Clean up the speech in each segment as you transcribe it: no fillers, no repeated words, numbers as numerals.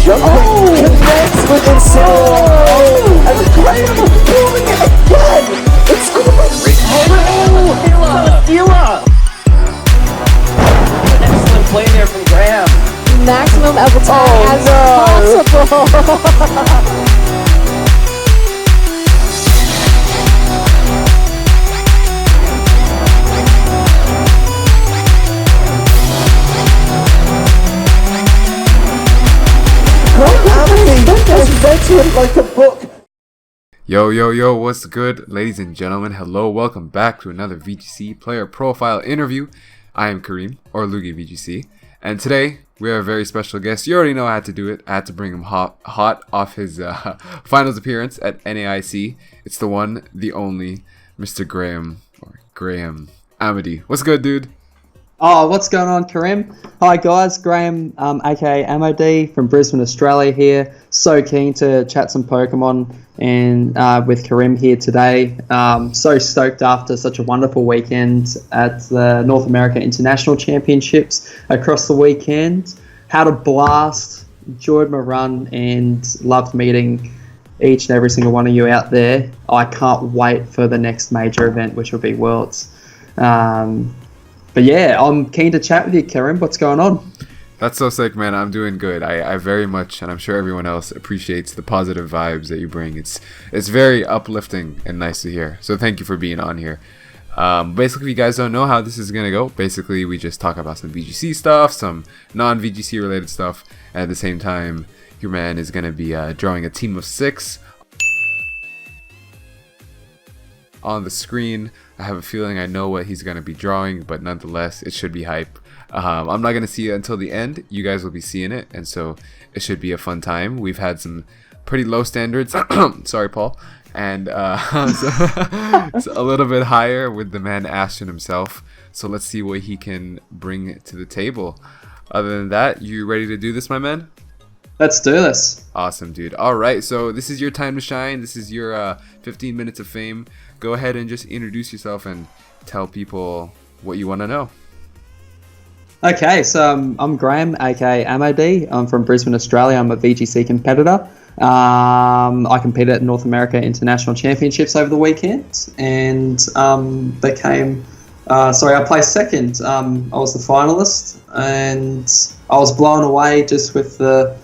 Connects with his soul. And Graham doing it again. It's Stealer. An excellent play there from Graham. Maximum of attack as possible. Like a book. Yo, what's good, ladies and gentlemen? Hello, welcome back to another VGC player profile interview. I am Kareem, or Lugi VGC, and today we have a very special guest. You already know I had to do it. I had to bring him hot off his finals appearance at NAIC. It's the one, the only, Mr. Graham Amedee. What's good, dude? Oh, what's going on, Kareem? Hi, guys. Graham, aka Amedee from Brisbane, Australia here. So keen to chat some Pokemon and with Kareem here today. So stoked after such a wonderful weekend at the North America International Championships across the weekend. Had a blast, enjoyed my run, and loved meeting each and every single one of you out there. I can't wait for the next major event, which will be Worlds. But yeah, I'm keen to chat with you, Kareem. What's going on? That's so sick, man. I'm doing good. I very much, and I'm sure everyone else appreciates the positive vibes that you bring. It's very uplifting and nice to hear. So thank you for being on here. Basically, you guys don't know how this is going to go. Basically, we just talk about some VGC stuff, some non-VGC related stuff. And at the same time, your man is going to be drawing a team of 6 on the screen. I have a feeling I know what he's going to be drawing, but nonetheless, it should be hype. I'm not going to see it until the end. You guys will be seeing it, and so it should be a fun time. We've had some pretty low standards. Sorry, Paul. And so a little bit higher with the man Ashton himself. So let's see what he can bring to the table. Other than that, you ready to do this, my man? Let's do this. Awesome, dude. All right, so this is your time to shine. This is your 15 minutes of fame. Go ahead and just introduce yourself and tell people what you want to know. Okay, so I'm Graham, aka Amedee. I'm from Brisbane, Australia. I'm a VGC competitor. I competed at North America International Championships over the weekend and I placed second. I was the finalist and I was blown away just with the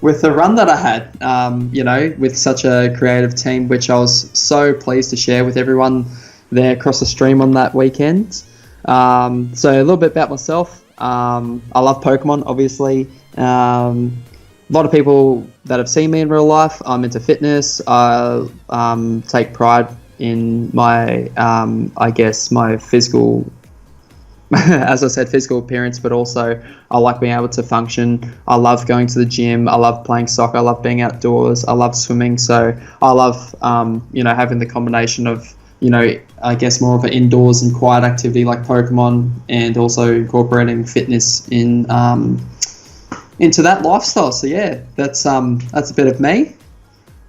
run that I had, with such a creative team, which I was so pleased to share with everyone there across the stream on that weekend. So a little bit about myself. I love Pokemon, obviously. A lot of people that have seen me in real life, I'm into fitness. I take pride in my, my physical as I said, physical appearance, but also I like being able to function. I love going to the gym. I love playing soccer. I love being outdoors. I love swimming. So I love, having the combination of, more of an indoors and quiet activity like Pokemon, and also incorporating fitness into that lifestyle. So yeah, that's a bit of me.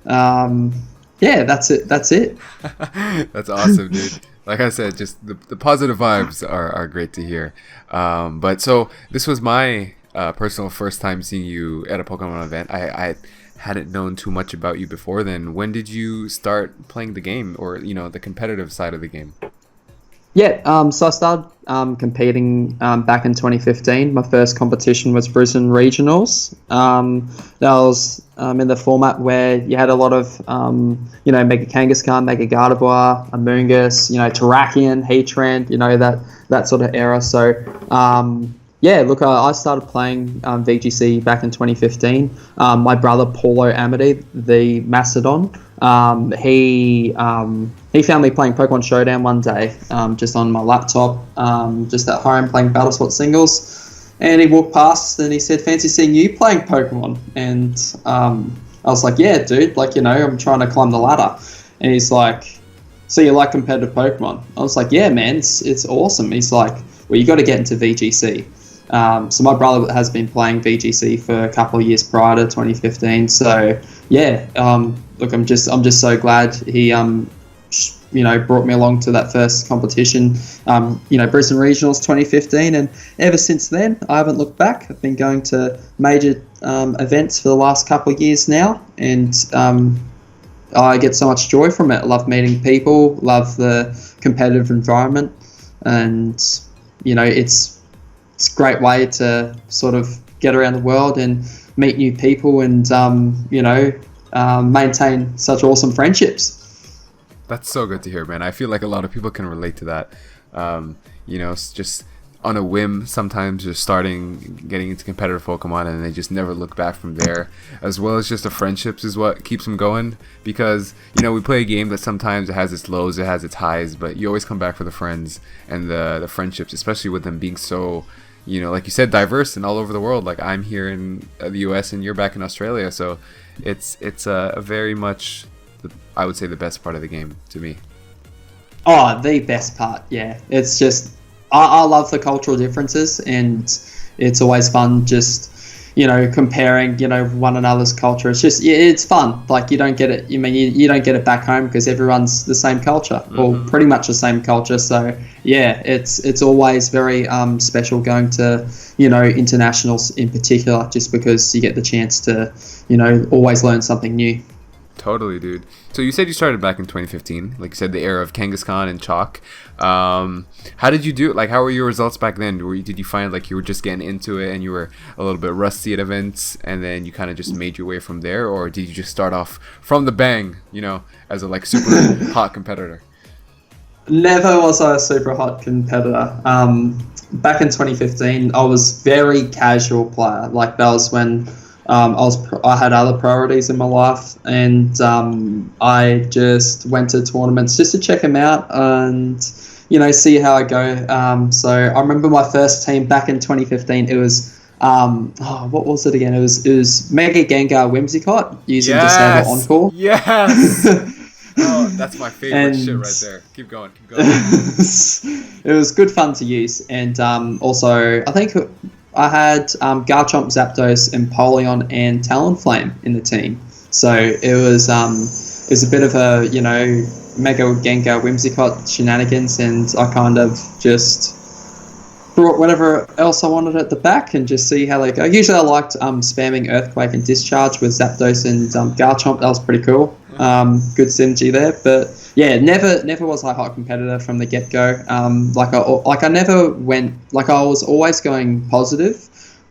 That's it. That's awesome, dude. Like I said, just the positive vibes are great to hear. But so this was my personal first time seeing you at a Pokemon event. I hadn't known too much about you before then. When did you start playing the game, or the competitive side of the game? Yeah, so I started competing back in 2015. My first competition was Brisbane Regionals. That was in the format where you had a lot of, Mega Kangaskhan, Mega Gardevoir, Amoonguss, Terrakion, Heatran, that sort of era. So, I started playing VGC back in 2015. My brother, Paulo Amedee, the Mastodon, he found me playing Pokemon Showdown one day, just on my laptop, just at home playing Battlesport singles. And he walked past and he said, "Fancy seeing you playing Pokemon." And I was like, "Yeah, dude, I'm trying to climb the ladder." And he's like, "So you like competitive Pokemon?" I was like, "Yeah, man, it's awesome." He's like, "Well, you got to get into VGC." So my brother has been playing VGC for a couple of years prior to 2015. So yeah, look, I'm just so glad he brought me along to that first competition. Brisbane Regionals 2015, and ever since then I haven't looked back. I've been going to major events for the last couple of years now, and I get so much joy from it. I love meeting people, love the competitive environment, and it's a great way to sort of get around the world and meet new people and maintain such awesome friendships. That's so good to hear, man. I feel like a lot of people can relate to that. It's just on a whim, sometimes just getting into competitive Pokemon, and they just never look back from there. As well as just the friendships is what keeps them going, because we play a game that sometimes it has its lows, it has its highs, but you always come back for the friends and the friendships, especially with them being so, like you said, diverse and all over the world. Like I'm here in the US and you're back in Australia, so it's a very much, I would say, the best part of the game to me. Oh, the best part, yeah. It's just, I love the cultural differences, and it's always fun just, comparing, one another's culture. It's just, it's fun. Like, you don't get it, you don't get it back home because everyone's the same culture, or pretty much the same culture. So, yeah, it's always very special going to, internationals in particular, just because you get the chance to, always learn something new. Totally, dude. So you said you started back in 2015, like you said, the era of Kangaskhan and Chalk. How did you do it? Like, how were your results back then? Did you find like you were just getting into it and you were a little bit rusty at events, and then you kind of just made your way from there, or did you just start off from the bang, as a like super hot competitor? Never was I a super hot competitor. Back in 2015, I was very casual player. Like that was when I had other priorities in my life, and I just went to tournaments just to check them out and see how I go. So I remember my first team back in 2015. It was what was it again? It was Mega Gengar Whimsicott using Disable Encore. Yes. Oh, that's my favorite shit right there. Keep going. It was good fun to use, and also I think I had Garchomp, Zapdos, Empoleon, and Talonflame in the team. So it was a bit of a Mega Gengar Whimsicott shenanigans, and I kind of just brought whatever else I wanted at the back and just see how they go. Usually I liked spamming Earthquake and Discharge with Zapdos and Garchomp. That was pretty cool. Good synergy there, but yeah, never was I a hot competitor from the get-go. I never went, like I was always going positive,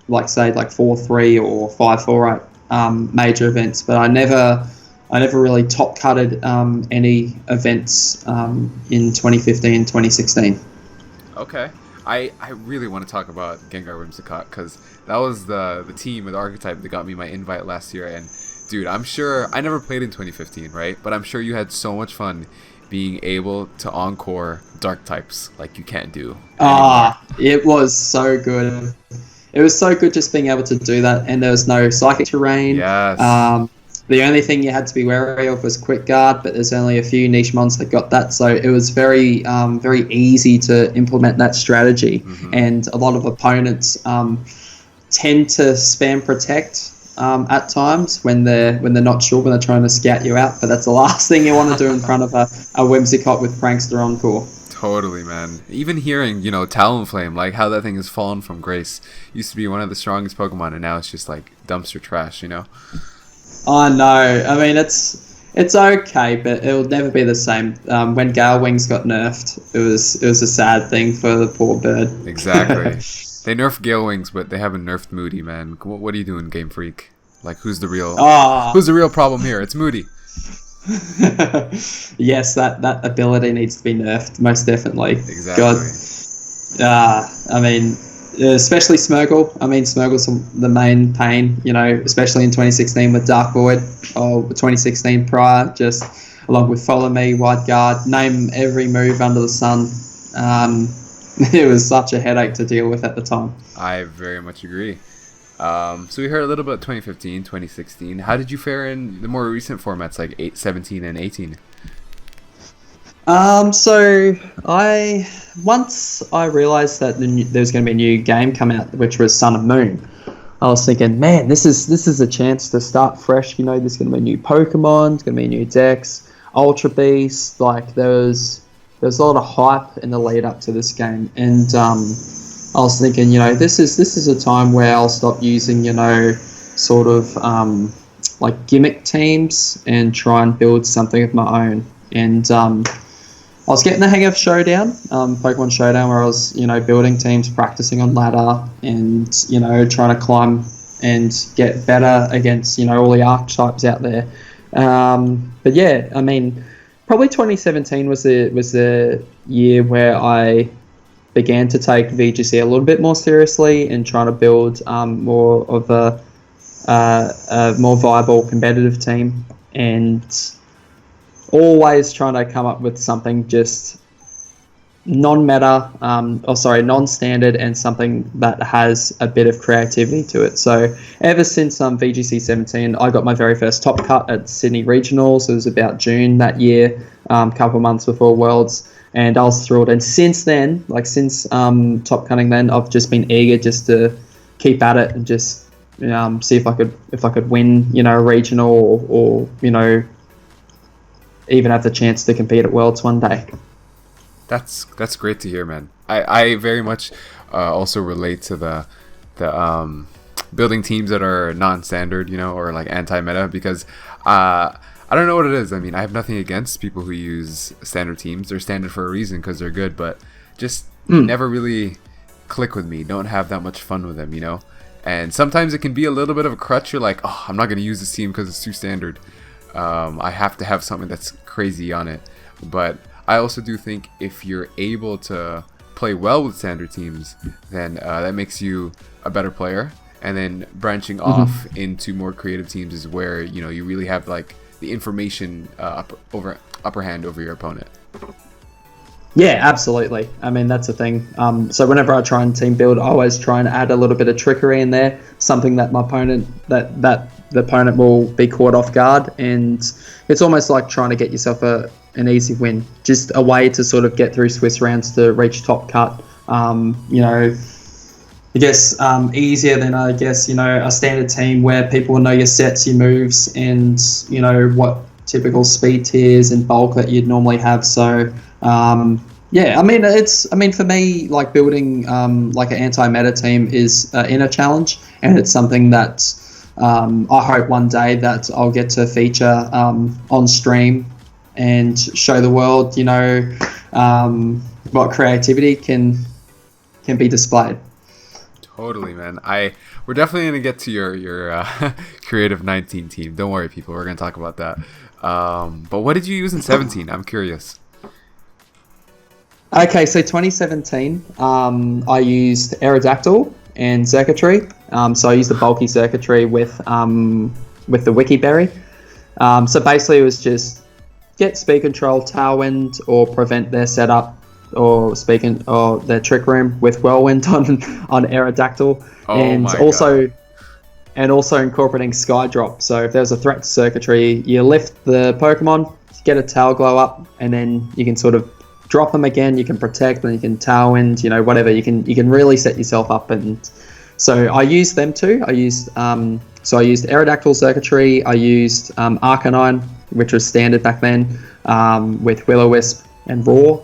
like say like 4-3 or 5-4 at major events, but I never really top cutted any events in 2015, 2016. Okay. I really want to talk about Gengar Whimsicott, because that was the team or the archetype that got me my invite last year. And dude, I'm sure I never played in 2015, right? But I'm sure you had so much fun being able to encore dark types like you can't do anymore. It was so good. It was so good just being able to do that, and there was no psychic terrain. Yes. The only thing you had to be wary of was Quick Guard, but there's only a few niche mons that got that, so it was very easy to implement that strategy. And a lot of opponents tend to spam Protect at times when they're not sure, when they're trying to scout you out, but that's the last thing you want to do in front of a Whimsicott with Prankster Encore. Totally, man. Even hearing, Talonflame, like how that thing has fallen from grace. Used to be one of the strongest Pokemon, and now it's just like dumpster trash, I know. I mean, it's okay, but it'll never be the same. When Gale Wings got nerfed, it was a sad thing for the poor bird. Exactly. They nerfed Gale Wings, but they haven't nerfed Moody, man. What are you doing, Game Freak? Like, who's the real problem here? It's Moody. Yes, that ability needs to be nerfed, most definitely. Exactly. God, I mean, especially Smeargle. I mean, Smeargle's the main pain, especially in 2016 with Dark Void, or 2016 prior, just along with Follow Me, Wide Guard, name every move under the sun. It was such a headache to deal with at the time. I very much agree. So we heard a little about 2015, 2016. How did you fare in the more recent formats like 17 and 18? So once I realized that there was going to be a new game come out, which was Sun and Moon, I was thinking, man, this is a chance to start fresh. There's going to be new Pokemon, there's going to be new decks, Ultra Beast. Like there's a lot of hype in the lead up to this game, and I was thinking, this is a time where I'll stop using, sort of like gimmick teams and try and build something of my own. And I was getting the hang of Showdown, Pokemon Showdown, where I was, building teams, practicing on ladder, and, trying to climb and get better against, all the archetypes out there. But yeah, I mean, probably 2017 was the year where I began to take VGC a little bit more seriously and trying to build more of a more viable competitive team, and always trying to come up with something just non-meta, non-standard, and something that has a bit of creativity to it. So ever since VGC 17, I got my very first top cut at Sydney Regionals. It was about June that year, a couple of months before Worlds, and I was thrilled. And since then, since top cutting then, I've just been eager just to keep at it and just see if I could win, a regional or even have the chance to compete at Worlds one day. That's great to hear, man. I very much also relate to the building teams that are non-standard, or like anti-meta, because I don't know what it is. I mean, I have nothing against people who use standard teams. They're standard for a reason because they're good, but just never really click with me. Don't have that much fun with them, And sometimes it can be a little bit of a crutch. You're like, oh, I'm not going to use this team because it's too standard. I have to have something that's crazy on it. But I also do think if you're able to play well with standard teams, then that makes you a better player. And then branching off into more creative teams is where you really have like the information upper hand over your opponent. Yeah, absolutely. I mean, that's the thing. So whenever I try and team build, I always try and add a little bit of trickery in there, something that my opponent that the opponent will be caught off guard, and it's almost like trying to get yourself an easy win, just a way to sort of get through Swiss rounds to reach top cut. I guess easier than a standard team where people will know your sets, your moves, and what typical speed tiers and bulk that you'd normally have. So yeah, I mean for me, like building like an anti-meta team is an inner challenge, and it's something that I hope one day that I'll get to feature on stream and show the world, what creativity can be displayed. Totally, man. We're definitely gonna get to your creative 19 team. Don't worry, people. We're gonna talk about that. But what did you use in 17? I'm curious. Okay, so 2017, I used Aerodactyl and Circuitry. So I used the bulky Circuitry with the Wiki Berry. So basically, it was just get speed control, Tailwind, or prevent their setup, or their Trick Room with Whirlwind on Aerodactyl, and also incorporating Sky Drop. So if there's a threat to Circuitry, you lift the Pokemon, get a Tail Glow up, and then you can sort of drop them again. You can protect, and you can Tailwind, whatever. You can really set yourself up. And so I used them too. I used Aerodactyl Circuitry. I used Arcanine, which was standard back then, with Will-O-Wisp and Roar.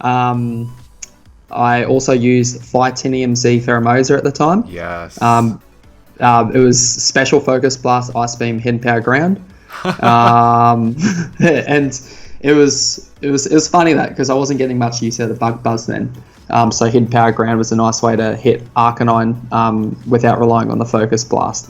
I also used Fightinium Z Pheromosa at the time. Yes. It was Special Focus Blast, Ice Beam, Hidden Power Ground. And it was funny that because I wasn't getting much use out of Bug Buzz then. So Hidden Power Ground was a nice way to hit Arcanine without relying on the Focus Blast.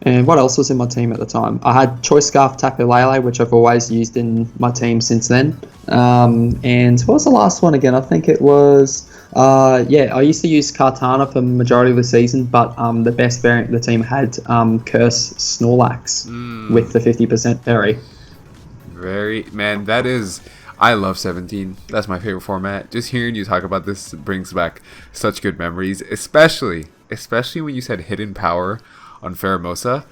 And what else was in my team at the time? I had Choice Scarf Tapu Lele, which I've always used in my team since then. And what was the last one again? I think it was... I used to use Kartana for the majority of the season, but the best variant the team had Curse Snorlax with the 50% berry. Man, that is... I love 17. That's my favorite format. Just hearing you talk about this brings back such good memories, especially when you said Hidden Power on Pheromosa.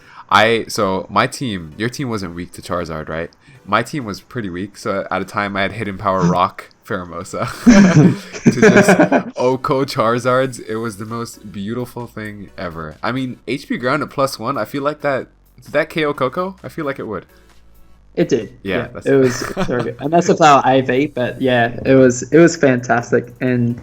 So my team, your team wasn't weak to Charizard, right? My team was pretty weak, so at a time I had Hidden Power Rock Pheromosa to just Oko Charizards. It was the most beautiful thing ever. I mean, HP Ground at +1, I feel like did that KO Coco? I feel like it would. It did. Yeah. It was very good. And that's the flower AV, but yeah, it was fantastic. And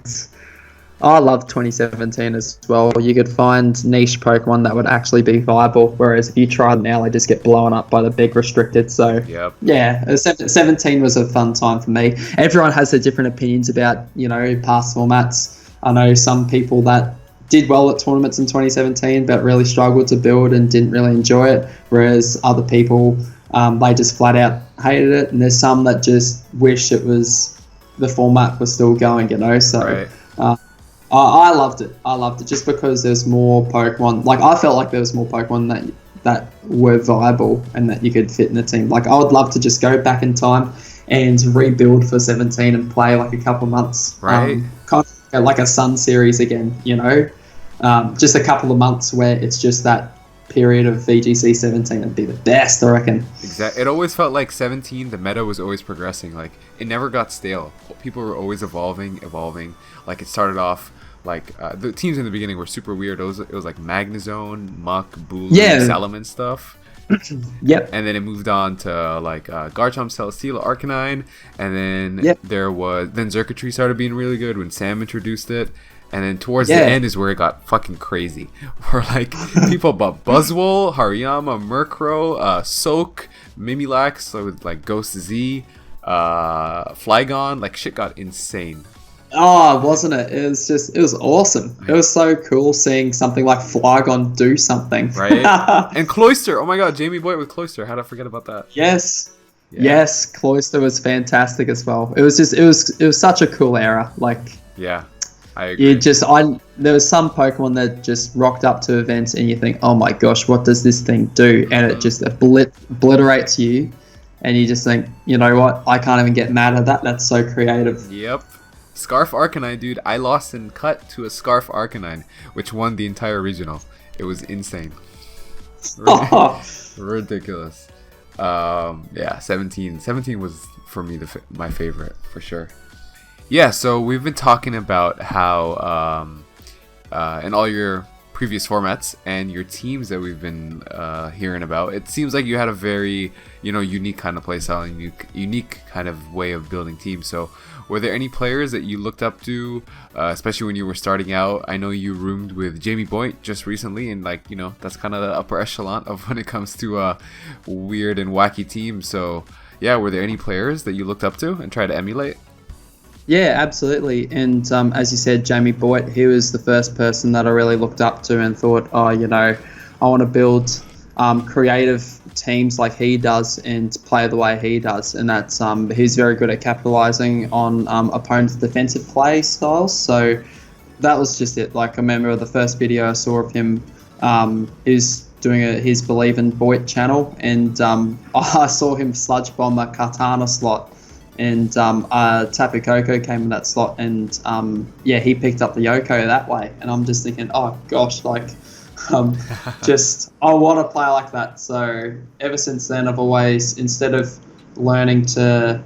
I love 2017 as well. You could find niche Pokemon that would actually be viable, whereas if you try them now, they just get blown up by the big restricted. So, Yep. yeah, 17 was a fun time for me. Everyone has their different opinions about, past formats. I know some people that did well at tournaments in 2017, but really struggled to build and didn't really enjoy it, whereas other people, they just flat out hated it. And there's some that just wish the format was still going, so... Right. I loved it. I loved it just because there's more Pokemon. Like, I felt like there was more Pokemon that were viable and that you could fit in the team. Like, I would love to just go back in time and rebuild for 17 and play like a couple months. Right. Kind of like a Sun series again, just a couple of months where it's just that period of VGC 17 would be the best, I reckon. Exactly. It always felt like 17, the meta was always progressing. Like, it never got stale. People were always evolving. Like, it started off like the teams in the beginning were super weird. It was like Magnezone, Muck, Bulu, Salamence stuff. Yep. And then it moved on to like Garchomp, Celesteela, Arcanine, and then then Xurkitree started being really good when Sam introduced it. And then towards the end is where it got fucking crazy. Where like people bought Buzzwole, Hariyama, Murkrow, Soak, Mimilax, so with like Ghost Z, Flygon, like shit got insane. Oh, wasn't it? It was awesome. It was so cool seeing something like Flygon do something. Right? And Cloyster. Oh my god, Jamie Boy with Cloyster. How did I forget about that? Yes. Yeah. Yes, Cloyster was fantastic as well. It was such a cool era. Like, yeah, I agree. There was some Pokemon that just rocked up to events and you think, oh my gosh, what does this thing do? And it just obliterates you. And you just think, you know what? I can't even get mad at that. That's so creative. Yep. Scarf Arcanine, dude. I lost in cut to a Scarf Arcanine, which won the entire regional. It was insane. Ridiculous. 17 was for me my favorite for sure. Yeah, so we've been talking about how in all your previous formats and your teams that we've been hearing about, it seems like you had a very unique kind of playstyle and unique kind of way of building teams. So were there any players that you looked up to, especially when you were starting out? I know you roomed with Jamie Boyd just recently, and that's kind of the upper echelon of when it comes to weird and wacky teams. So yeah, were there any players that you looked up to and tried to emulate? Yeah, absolutely. And as you said, Jamie Boyd, he was the first person that I really looked up to and thought, I want to build creative teams like he does and play the way he does. And that's he's very good at capitalizing on opponents' defensive play styles. So that was just it. Like, I remember the first video I saw of him is doing his Believe in Boyd channel, and I saw him sludge bomb a Katana slot. And Taboo Coco came in that slot, and he picked up the Yoko that way. And I'm just thinking, oh gosh, like, I want to play like that. So ever since then, I've always, instead of learning to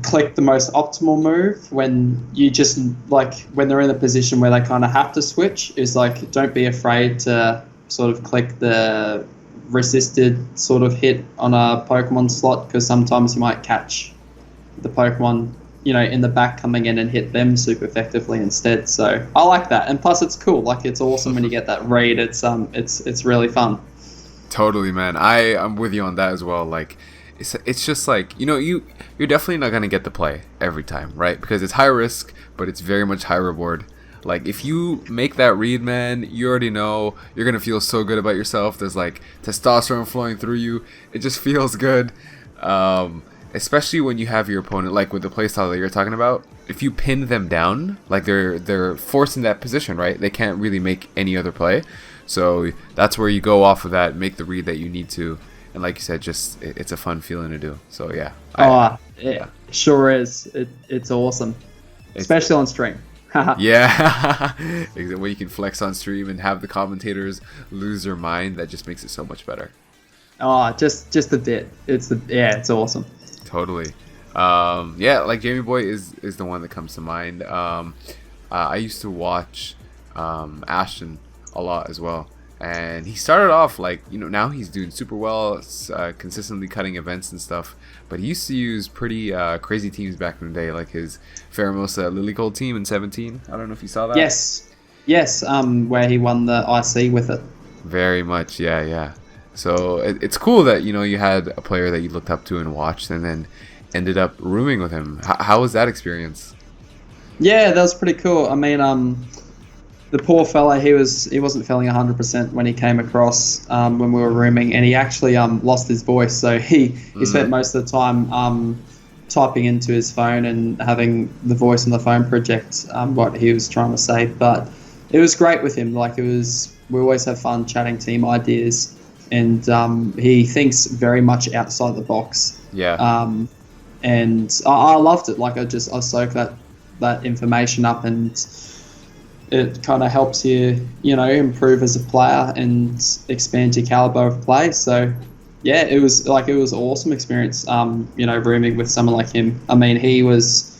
click the most optimal move when when they're in a position where they kind of have to switch, is like, don't be afraid to sort of click the resisted sort of hit on a Pokemon slot, because sometimes you might catch the Pokemon in the back coming in and hit them super effectively instead. So I like that, and plus it's cool. Like, it's awesome when you get that raid. It's really fun. Totally, man. I'm with you on that as well. Like, it's just like, you're definitely not gonna get the play every time, right? Because it's high risk, but it's very much high reward. Like, if you make that read, man, you already know you're going to feel so good about yourself. There's, like, testosterone flowing through you. It just feels good. Especially when you have your opponent, like with the playstyle that you're talking about. If you pin them down, like, they're forced in that position, right? They can't really make any other play. So that's where you go off of that, make the read that you need to. And like you said, just it's a fun feeling to do. So, yeah. It sure is. It's awesome. Especially on stream. Yeah. Where you can flex on stream and have the commentators lose their mind. That just makes it so much better. Just a bit. It's awesome. Totally. Like Jamie Boy is the one that comes to mind. I used to watch Ashton a lot as well, and he started off like, now he's doing super well, consistently cutting events and stuff. But he used to use pretty crazy teams back in the day, like his Pheromosa Lilygold team in 17. I don't know if you saw that. Yes. Where he won the IC with it. Very much, yeah. So it's cool that you had a player that you looked up to and watched, and then ended up rooming with him. How was that experience? Yeah, that was pretty cool. I mean, the poor fella, he wasn't feeling 100% when he came across when we were rooming, and he actually lost his voice. So he spent most of the time typing into his phone and having the voice on the phone project what he was trying to say. But it was great with him. Like, we always have fun chatting team ideas, and he thinks very much outside the box. Yeah. And I loved it. Like, I soaked that information up, and it kind of helps you, improve as a player and expand your caliber of play. So, yeah, it was awesome experience. Rooming with someone like him. I mean, he was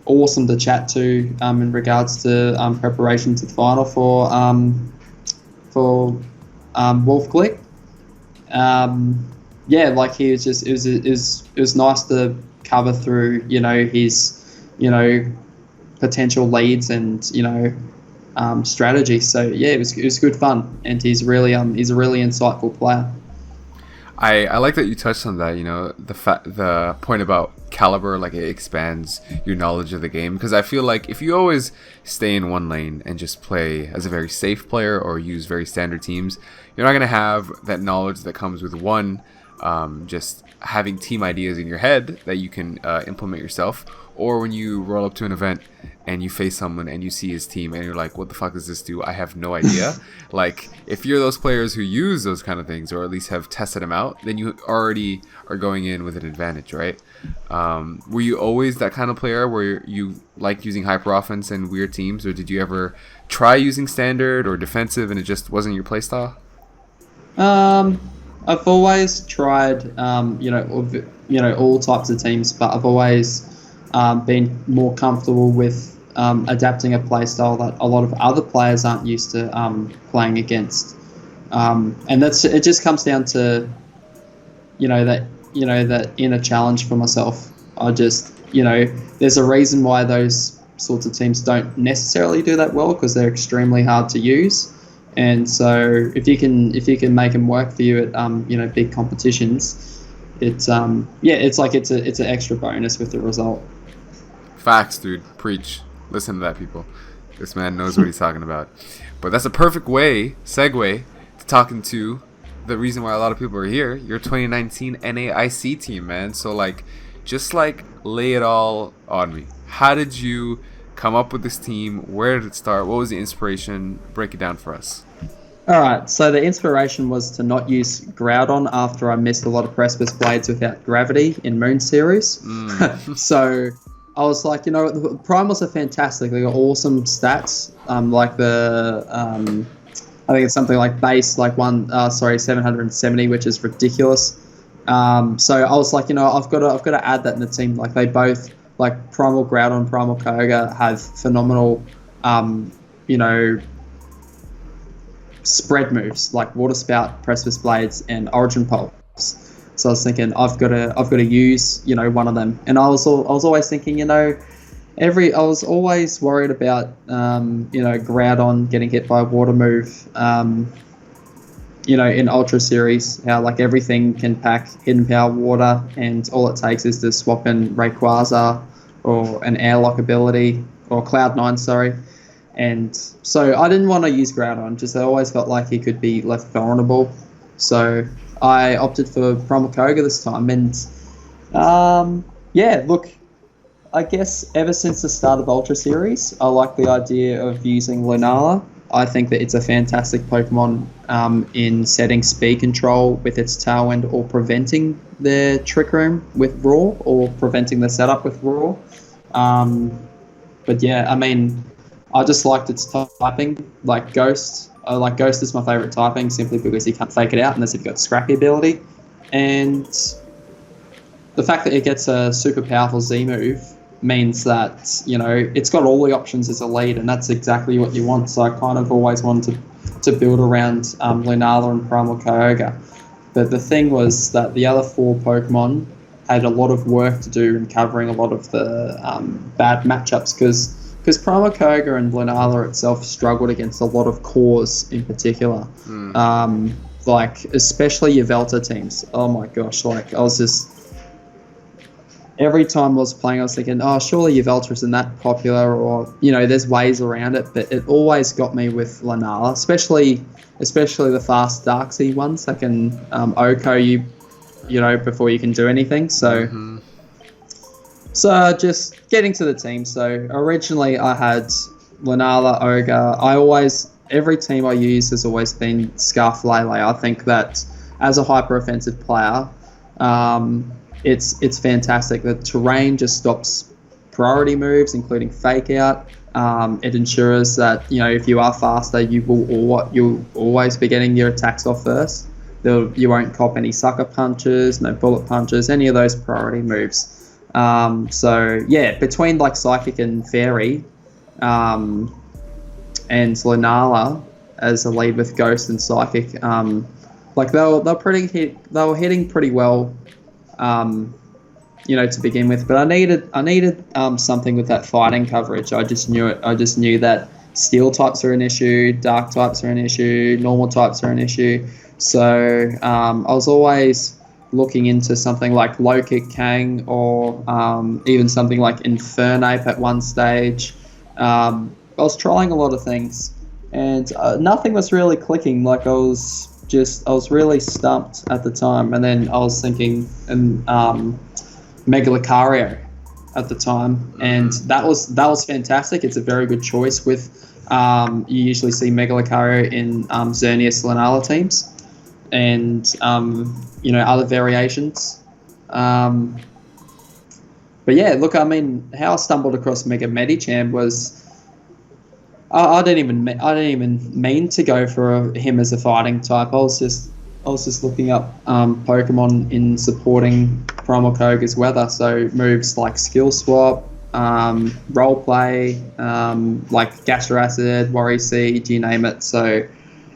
awesome to chat to in regards to preparation to the final for Wolf Click. Like, he was just it was nice to cover through his potential leads and strategy. So yeah, it was good fun, and he's a really insightful player. I like that you touched on that. The point about caliber, like, it expands your knowledge of the game, because I feel like if you always stay in one lane and just play as a very safe player or use very standard teams, you're not going to have that knowledge that comes with just having team ideas in your head that you can implement yourself, or when you roll up to an event and you face someone and you see his team and you're like, what the fuck does this do? I have no idea. Like, if you're those players who use those kind of things, or at least have tested them out, then you already are going in with an advantage, right? Were you always that kind of player where you like using hyper offense and weird teams, or did you ever try using standard or defensive and it just wasn't your playstyle? I've always tried, all types of teams, but I've always been more comfortable with adapting a playstyle that a lot of other players aren't used to playing against, and it just comes down to that inner challenge for myself. I just there's a reason why those sorts of teams don't necessarily do that well, because they're extremely hard to use. And so if you can make them work for you at big competitions, it's an extra bonus with the result. Facts, dude. Preach. Listen to that, people. This man knows what he's talking about. But that's a perfect segue to talking to the reason why a lot of people are here. Your 2019 NAIC team, man. So just lay it all on me. How did you come up with this team? Where did it start? What was the inspiration? Break it down for us. All right, so the inspiration was to not use Groudon after I missed a lot of Precipice Blades without Gravity in Moon Series. So I was like, the Primals are fantastic. They got awesome stats. I think it's something like base, 770, which is ridiculous. So I was like, I've got to add that in the team. Like, they both, Primal Groudon, Primal Koga have phenomenal, spread moves like Water Spout, Precipice Blades, and Origin Pulse. So I was thinking, I've got to use one of them. And I was always thinking, I was always worried about Groudon getting hit by a water move. In Ultra Series, how everything can pack Hidden Power Water, and all it takes is to swap in Rayquaza or an Airlock ability, or Cloud9, sorry. And so I didn't want to use Groudon, just I always felt like he could be left vulnerable. So I opted for Primal Koga this time. And I guess ever since the start of Ultra Series, I like the idea of using Lunala. I think that it's a fantastic Pokemon in setting speed control with its Tailwind, or preventing their Trick Room with Raw, or preventing the setup with Raw. But yeah, I mean, I just liked its typing, like Ghost. Ghost is my favourite typing, simply because you can't fake it out unless you've got Scrappy ability. And the fact that it gets a super powerful Z move means that, you know, it's got all the options as a lead, and that's exactly what you want. So I kind of always wanted to build around Lunala and Primal Kyogre. But the thing was that the other 4 Pokemon had a lot of work to do in covering a lot of the bad matchups, because Primal Kyogre and Lunala itself struggled against a lot of cores in particular. Like, especially Yveltal teams. Oh my gosh, like, I was just... Every time I was playing, I was thinking, oh, surely Yveltal isn't that popular, or, you know, there's ways around it, but it always got me with Lunala, especially the fast Darksea ones that can Oko you know, before you can do anything. So, so just getting to the team. So originally I had Lunala, Ogre. Every team I use has always been Scarf Lele. I think that as a hyper offensive player, it's fantastic. The terrain just stops priority moves, including Fake Out. It ensures that, you know, if you are faster, you'll always be getting your attacks off first. You won't cop any sucker punches, no bullet punches, any of those priority moves. So yeah, between like Psychic and Fairy, and Lunala as a lead with Ghost and Psychic, like they were hitting pretty well, you know, to begin with. But I needed something with that fighting coverage. I just knew it. I just knew that Steel types are an issue, Dark types are an issue, Normal types are an issue. So I was always looking into something like Low Kick Kang, or even something like Infernape at one stage. I was trying a lot of things, and nothing was really clicking. Like, I was really stumped at the time. And then I was thinking Mega Lucario at the time, and that was fantastic. It's a very good choice. With you usually see Mega Lucario in Xerneas Lunala teams, and you know, other variations. But yeah, look, I mean, how I stumbled across Mega Medicham was I didn't even mean to go for him as a fighting type. I was just looking up Pokemon in supporting Primal Kyogre's weather. So moves like Skill Swap, Role Play, like Gastro Acid, Worry Seed, you name it. So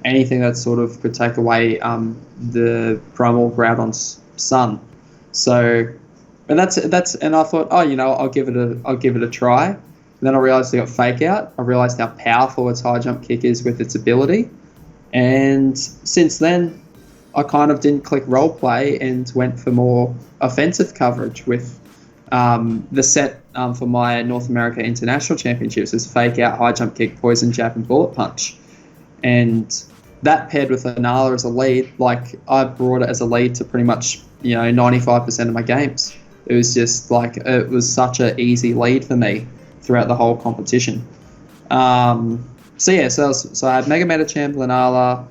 anything that sort of could take away the Primal Groudon's Sun. So, and and I thought, oh, you know, I'll give it a try. And then I realised I got Fake Out. I realised how powerful its high jump kick is with its ability. And since then, I kind of didn't click Role Play and went for more offensive coverage with the set for my North America International Championships is Fake Out, High Jump Kick, Poison Jab, and Bullet Punch. And that paired with Lunala as a lead, like, I brought it as a lead to pretty much, you know, 95% of my games. It was just like, it was such an easy lead for me throughout the whole competition. So yeah, so I had Mega Medicham, Lunala,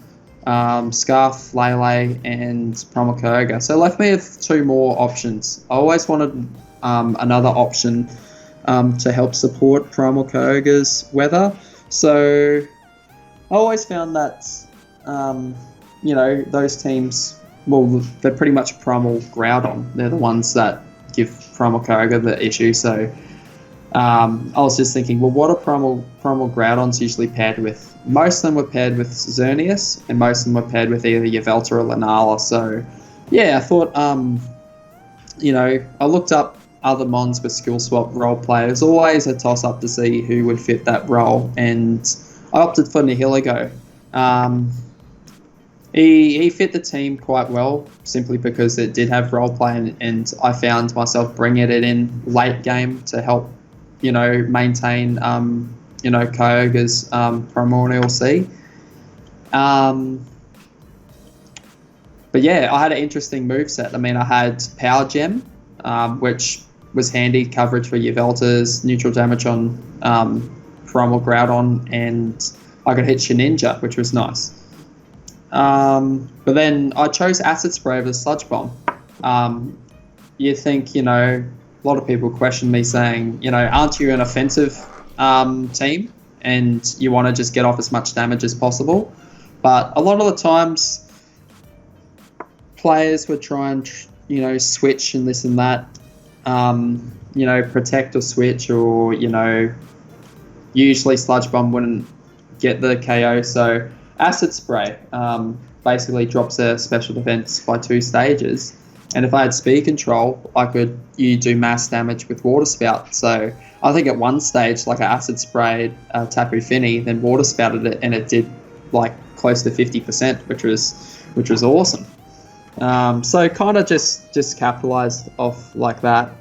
Scarf, Lele, and Primal Kyogre. So it left me with 2 more options. I always wanted another option to help support Primal Kyogre's weather. So I always found that, you know, those teams, well, they're pretty much Primal Groudon. They're the ones that give Primal Kyogre the issue. So I was just thinking, well, what are Primal Groudons usually paired with? Most of them were paired with Xerneas, and most of them were paired with either Yveltal or Lunala. So, yeah, I thought, you know, I looked up other mons with Skill Swap role players. Always a toss-up to see who would fit that role, and I opted for Nihilego. He fit the team quite well, simply because it did have role play, and I found myself bringing it in late game to help, you know, maintain, you know, Kyogre's Primordial C. But yeah, I had an interesting moveset. I mean, I had Power Gem, which was handy coverage for Yveltal's neutral damage on Primal Groudon, and I could hit Shedinja, which was nice. But then I chose Acid Spray over the Sludge Bomb. You think, you know, a lot of people question me saying, you know, aren't you an offensive team and you want to just get off as much damage as possible? But a lot of the times players would try and, you know, switch and this and that. protect or switch, or, usually Sludge Bomb wouldn't get the KO. So Acid Spray basically drops their special defense by 2 stages. And if I had speed control, you do mass damage with Water Spout. So I think at one stage, like I Acid Sprayed Tapu Fini, then Water Spouted it, and it did like close to 50%, which was awesome. So kind of just capitalized off like that.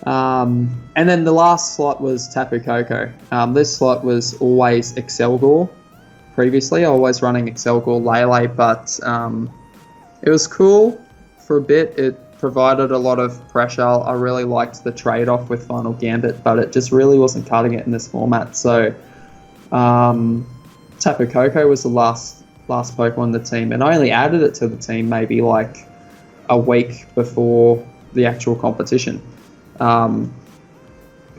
And then the last slot was Tapu Coco. This slot was always Excelgor. Previously, I was running Excelgor Lele, but it was cool for a bit. It provided a lot of pressure. I really liked the trade-off with Final Gambit, but it just really wasn't cutting it in this format. So Tapu Coco was the last Pokemon in the team, and I only added it to the team maybe like a week before the actual competition.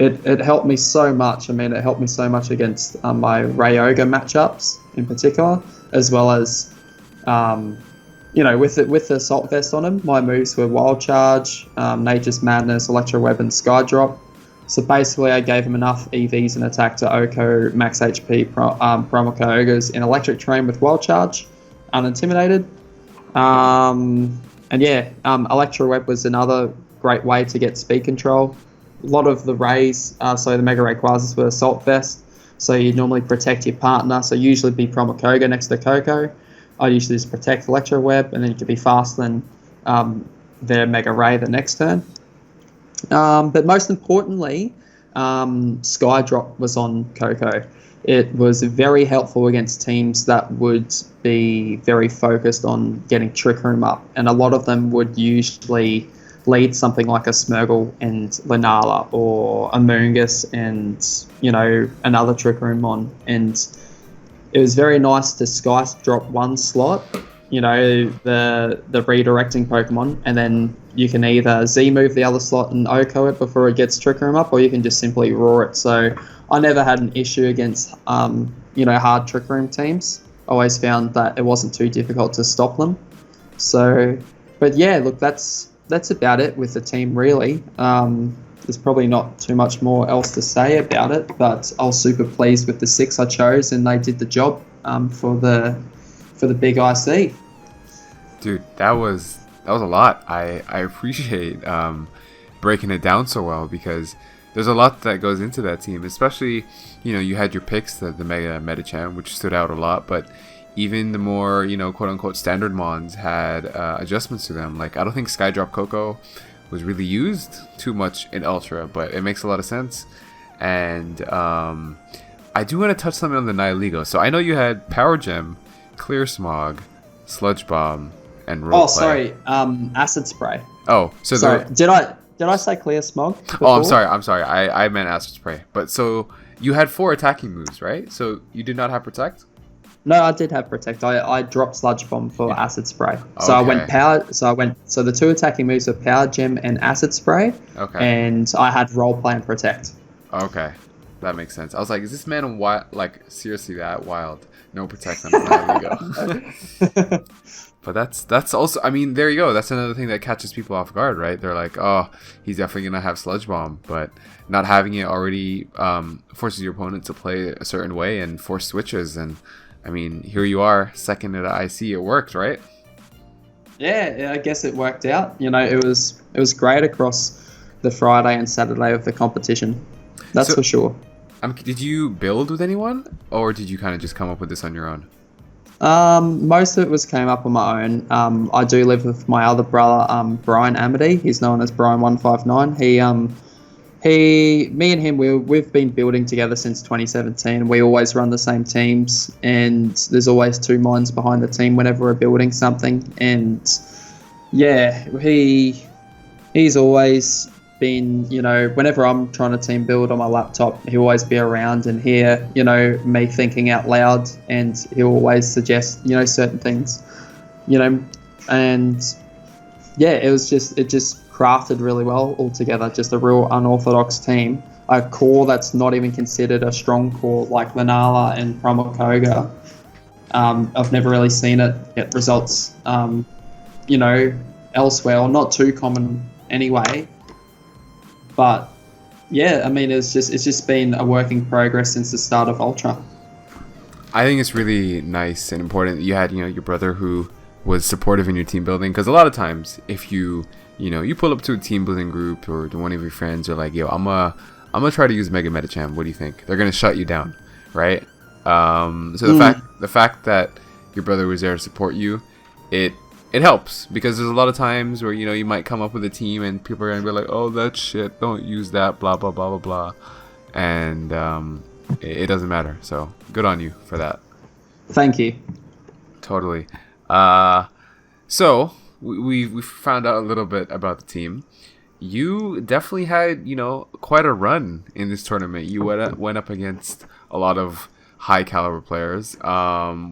It helped me so much. I mean, it helped me so much against my Ryoga matchups in particular, as well as, with the Assault Vest on him, my moves were Wild Charge, Nature's Madness, Electro Web, and Skydrop. So basically, I gave him enough EVs and attack to Oko max HP Promo Kyogres in Electric Terrain with Wild Charge, unintimidated. Electro Web was another great way to get speed control. A lot of the Rays, so the Mega Rayquazas were Assault Vest, so you'd normally protect your partner, so usually be Promo Koga next to Coco. I usually just protect Electro Web, and then you could be faster than their Mega Ray the next turn. But most importantly, Skydrop was on Coco. It was very helpful against teams that would be very focused on getting Trick Room up, and a lot of them would usually lead something like a Smeargle and Lunala, or a Moongus and, another Trick Room on. And it was very nice to Sky drop one slot, the redirecting Pokemon, and then you can either Z-move the other slot and Oko it before it gets Trick Room up, or you can just simply roar it. So I never had an issue against, hard Trick Room teams. I always found that it wasn't too difficult to stop them. So, but yeah, look, that's about it with the team, really. There's probably not too much more else to say about it, but I was super pleased with the 6 I chose, and they did the job for the big IC. Dude, that was a lot. I appreciate breaking it down so well, because there's a lot that goes into that team, especially, you had your picks, the Mega Medicham, which stood out a lot, but even the more, quote-unquote standard mons had adjustments to them. Like, I don't think Skydrop Coco was really used too much in Ultra, but it makes a lot of sense. And I do want to touch something on the NAIC. So I know you had Power Gem, Clear Smog, Sludge Bomb, and Roleplay. Oh, sorry, Acid Spray. Oh, so sorry, did I say Clear Smog before? Oh, I'm sorry. I meant Acid Spray. But so you had 4 attacking moves, right? So you did not have Protect? No, I did have Protect. I dropped Sludge Bomb for Acid Spray. So Okay. I went Power. So the 2 attacking moves were Power Gem and Acid Spray. Okay. And I had Roleplay and Protect. Okay, that makes sense. I was like, is this man seriously that wild? No Protect on the Liga. But that's also, I mean, there you go. That's another thing that catches people off guard, right? They're like, oh, he's definitely gonna have Sludge Bomb, but not having it already forces your opponent to play a certain way and force switches. And I mean, here you are, second at IC. It worked, right? Yeah, I guess it worked out. It was great across the Friday and Saturday of the competition. That's for sure. Did you build with anyone, or did you kind of just come up with this on your own? Most of it came up on my own. I do live with my other brother, Graham Amedee. He's known as Brian159. Me and him, we've been building together since 2017. We always run the same teams, and there's always 2 minds behind the team whenever we're building something. And yeah, he's always been, whenever I'm trying to team build on my laptop, he'll always be around and hear, me thinking out loud, and he'll always suggest, certain things, and yeah, it just crafted really well altogether. Just a real unorthodox team. A core that's not even considered a strong core like Lunala and Promo Koga. I've never really seen it get results, elsewhere, or not too common anyway. But yeah, I mean, it's just been a work in progress since the start of Ultra. I think it's really nice and important that you had, your brother who was supportive in your team building. Because a lot of times, if you pull up to a team building group or to one of your friends, you're like, yo, I'm gonna try to use Mega Medicham. What do you think? They're gonna shut you down, right? So the fact that your brother was there to support you, it helps, because there's a lot of times where you might come up with a team and people are gonna be like, oh, that's shit, don't use that, blah blah blah blah blah, and it doesn't matter. So good on you for that. Thank you. Totally. So we found out a little bit about the team. You definitely had quite a run in this tournament. You went up against a lot of high caliber players.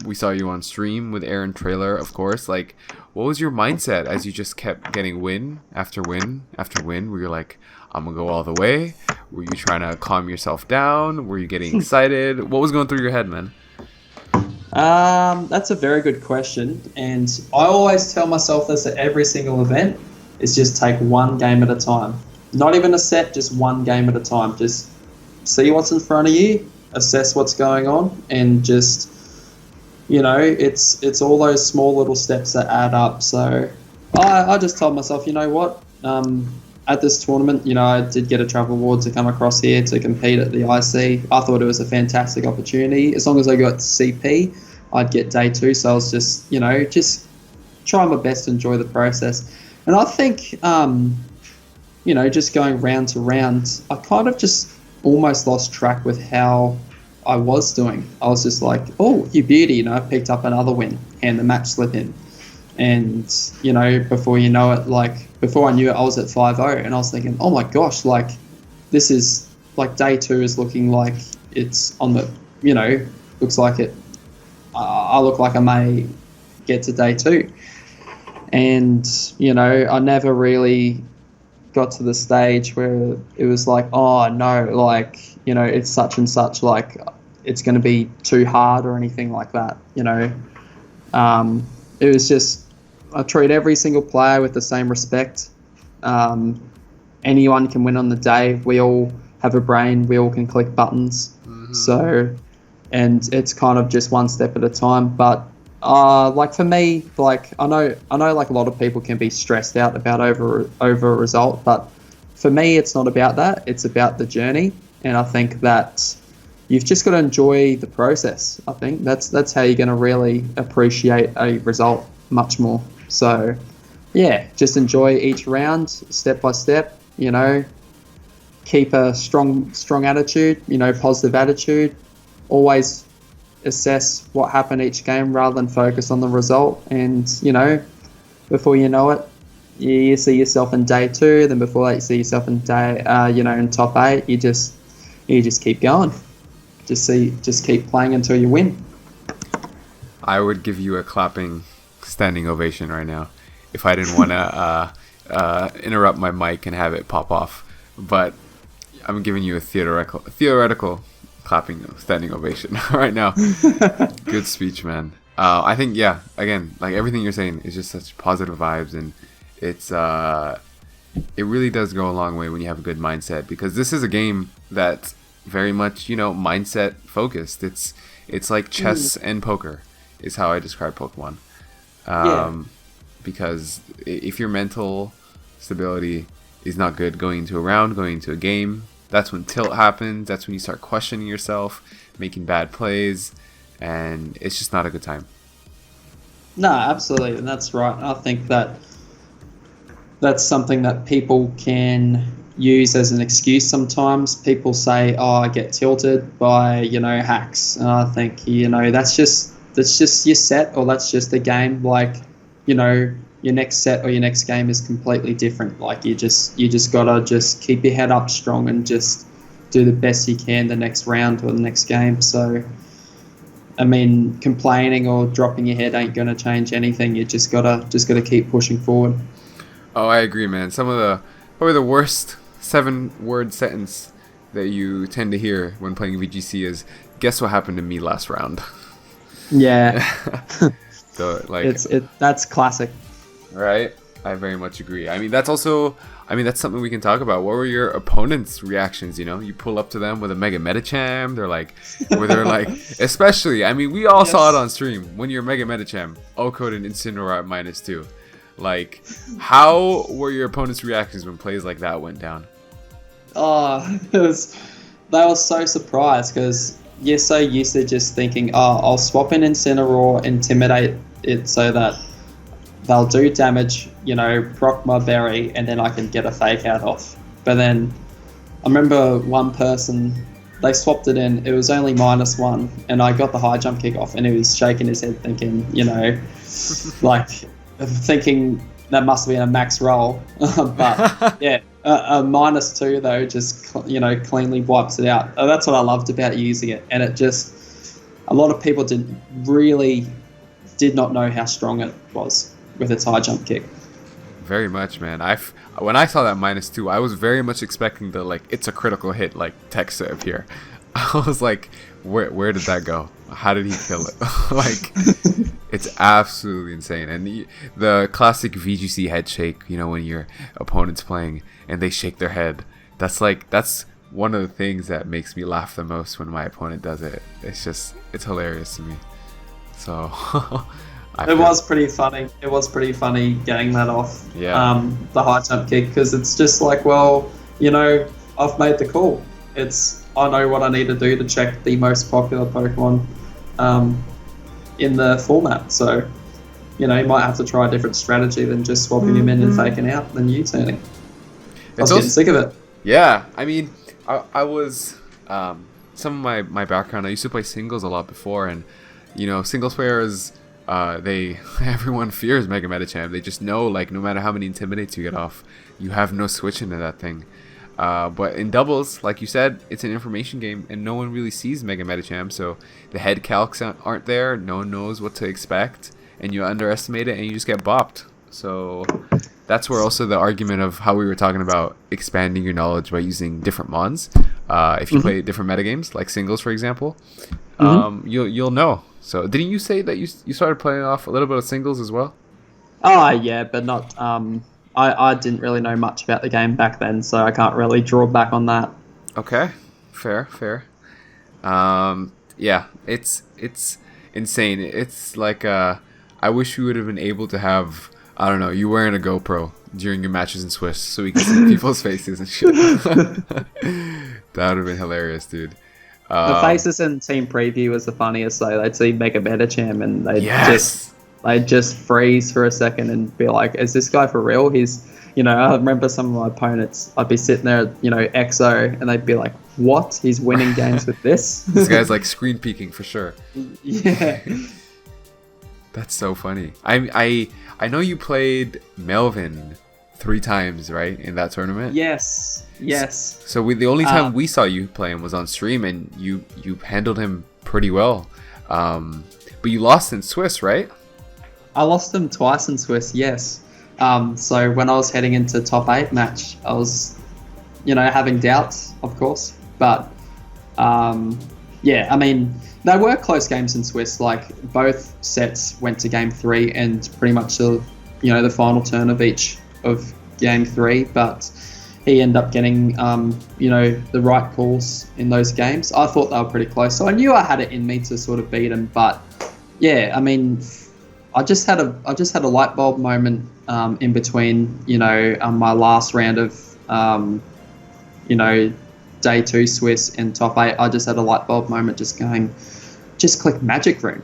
We saw you on stream with Aaron Trailer, of course. Like, what was your mindset as you just kept getting win after win after win? Were you like, I'm gonna go all the way? Were you trying to calm yourself down? Were you getting excited? What was going through your head, man? That's a very good question, and I always tell myself this at every single event: is just take one game at a time. Not even a set, just one game at a time. Just see what's in front of you, assess what's going on, and just it's all those small little steps that add up. So I just told myself, you know what, at this tournament, I did get a travel award to come across here to compete at the IC. I thought it was a fantastic opportunity. As long as I got CP, I'd get day 2. So I was just just trying my best to enjoy the process. And I think just going round to round, I kind of just almost lost track with how I was doing. I was just like, oh, you beauty, I picked up another win, and the match slip in. And, before you know it, before I knew it, I was at 5-0, and I was thinking, oh my gosh, this is, day 2 is looking like it's on the, looks like it, I look like I may get to day 2. And, I never really got to the stage where it was like, oh no, it's such and such, it's going to be too hard or anything like that, It was just, I treat every single player with the same respect. Anyone can win on the day. We all have a brain. We all can click buttons. Mm-hmm. So, and it's kind of just one step at a time. But for me, I know a lot of people can be stressed out about over a result, but for me, it's not about that. It's about the journey, and I think that you've just got to enjoy the process. I think that's how you're going to really appreciate a result much more. So, yeah, just enjoy each round, step by step. Keep a strong attitude. Positive attitude. Always assess what happened each game rather than focus on the result. And before you know it, you see yourself in day 2. Then before that, you see yourself in day, in top 8. You just keep going. Just keep playing until you win. I would give you a clapping standing ovation right now if I didn't want to interrupt my mic and have it pop off. But I'm giving you a theoretical clapping standing ovation right now. Good speech, man. I think, yeah, again, everything you're saying is just such positive vibes, and it really does go a long way when you have a good mindset, because this is a game that's very much mindset focused. It's like chess and poker is how I describe Pokemon. Because if your mental stability is not good going into a round, going into a game, that's when tilt happens. That's when you start questioning yourself, making bad plays, and it's just not a good time. No, absolutely, and that's right. I think that's something that people can use as an excuse sometimes. People say, oh, I get tilted by hacks, and I think that's just your set, or that's just the game. Your next set or your next game is completely different. You just gotta just keep your head up strong and just do the best you can the next round or the next game. So, I mean, complaining or dropping your head ain't gonna change anything. You just gotta keep pushing forward. Oh, I agree, man. Probably the worst 7-word sentence that you tend to hear when playing VGC is, guess what happened to me last round? Yeah. So, that's classic. Right? I very much agree. I mean, that's something we can talk about. What were your opponents' reactions? You know, you pull up to them with a Mega Medicham. They're like, especially. I mean, we all saw it on stream. When you're Mega Medicham, O-code and Incineroar at -2. Like, how were your opponents' reactions when plays like that went down? Oh, they were so surprised because you're so used to just thinking, oh, I'll swap in Incineroar, intimidate it so that they'll do damage, you know, proc my berry, and then I can get a fake out off. But then I remember one person, they swapped it in, it was only -1, and I got the high jump kick off, and he was shaking his head thinking, you know, like thinking that must have been a max roll. But yeah, a -2 though just, you know, cleanly wipes it out. That's what I loved about using it, and it just, a lot of people did not know how strong it was with its high jump kick. Very much, man. When I saw that -2, I was very much expecting the like it's a critical hit like text to appear. I was like, where did that go? How did he kill it? Like, it's absolutely insane. And the classic VGC head shake, you know, when your opponent's playing and they shake their head. That's one of the things that makes me laugh the most when my opponent does it. It's hilarious to me. So it was pretty funny. It was pretty funny getting that off. Yeah. The high jump kick, because it's just like, well, you know, I've made the call. I know what I need to do to check the most popular Pokemon in the format. So, you know, you might have to try a different strategy than just swapping him in and faking out and U-turning. I was getting sick of it. Yeah, I mean, I was some of my background. I used to play singles a lot before, and you know, singles players, everyone fears Mega Medicham. They just know, like, no matter how many intimidates you get off, you have no switch into that thing. But in doubles, like you said, it's an information game, and no one really sees Mega Medicham, so the head calcs aren't there. No one knows what to expect, and you underestimate it, and you just get bopped. So that's where also the argument of how we were talking about expanding your knowledge by using different mons. If you play different metagames, like singles, for example, you'll know. So didn't you say that you started playing off a little bit of singles as well? Oh, yeah, but not... I didn't really know much about the game back then, so I can't really draw back on that. Okay, fair. Yeah, it's insane. It's like I wish we would have been able to have, I don't know, you wearing a GoPro during your matches in Swiss so we can see people's faces and shit. That would have been hilarious, dude. The faces in Team Preview was the funniest, though. They'd see Mega Medicham and they'd just freeze for a second and be like, is this guy for real? He's, you know, I remember some of my opponents, I'd be sitting there, you know, EXO, and they'd be like, what? He's winning games with this? This guy's like screen peeking for sure. Yeah. That's so funny. I know you played Melvin 3 times, right, in that tournament? Yes. So the only time we saw you play him was on stream, and you handled him pretty well. But you lost in Swiss, right? I lost him twice in Swiss, yes. So when I was heading into top 8 match, I was, you know, having doubts, of course. But, yeah, I mean, they were close games in Swiss. Like, both sets went to game 3 and pretty much the final turn of each of game 3. But he ended up getting, you know, the right calls in those games. I thought they were pretty close. So I knew I had it in me to sort of beat him. But, yeah, I mean... I just had a light bulb moment in between, you know, my last round of, you know, day 2 Swiss and top 8. I just had a light bulb moment, just click Magic Room.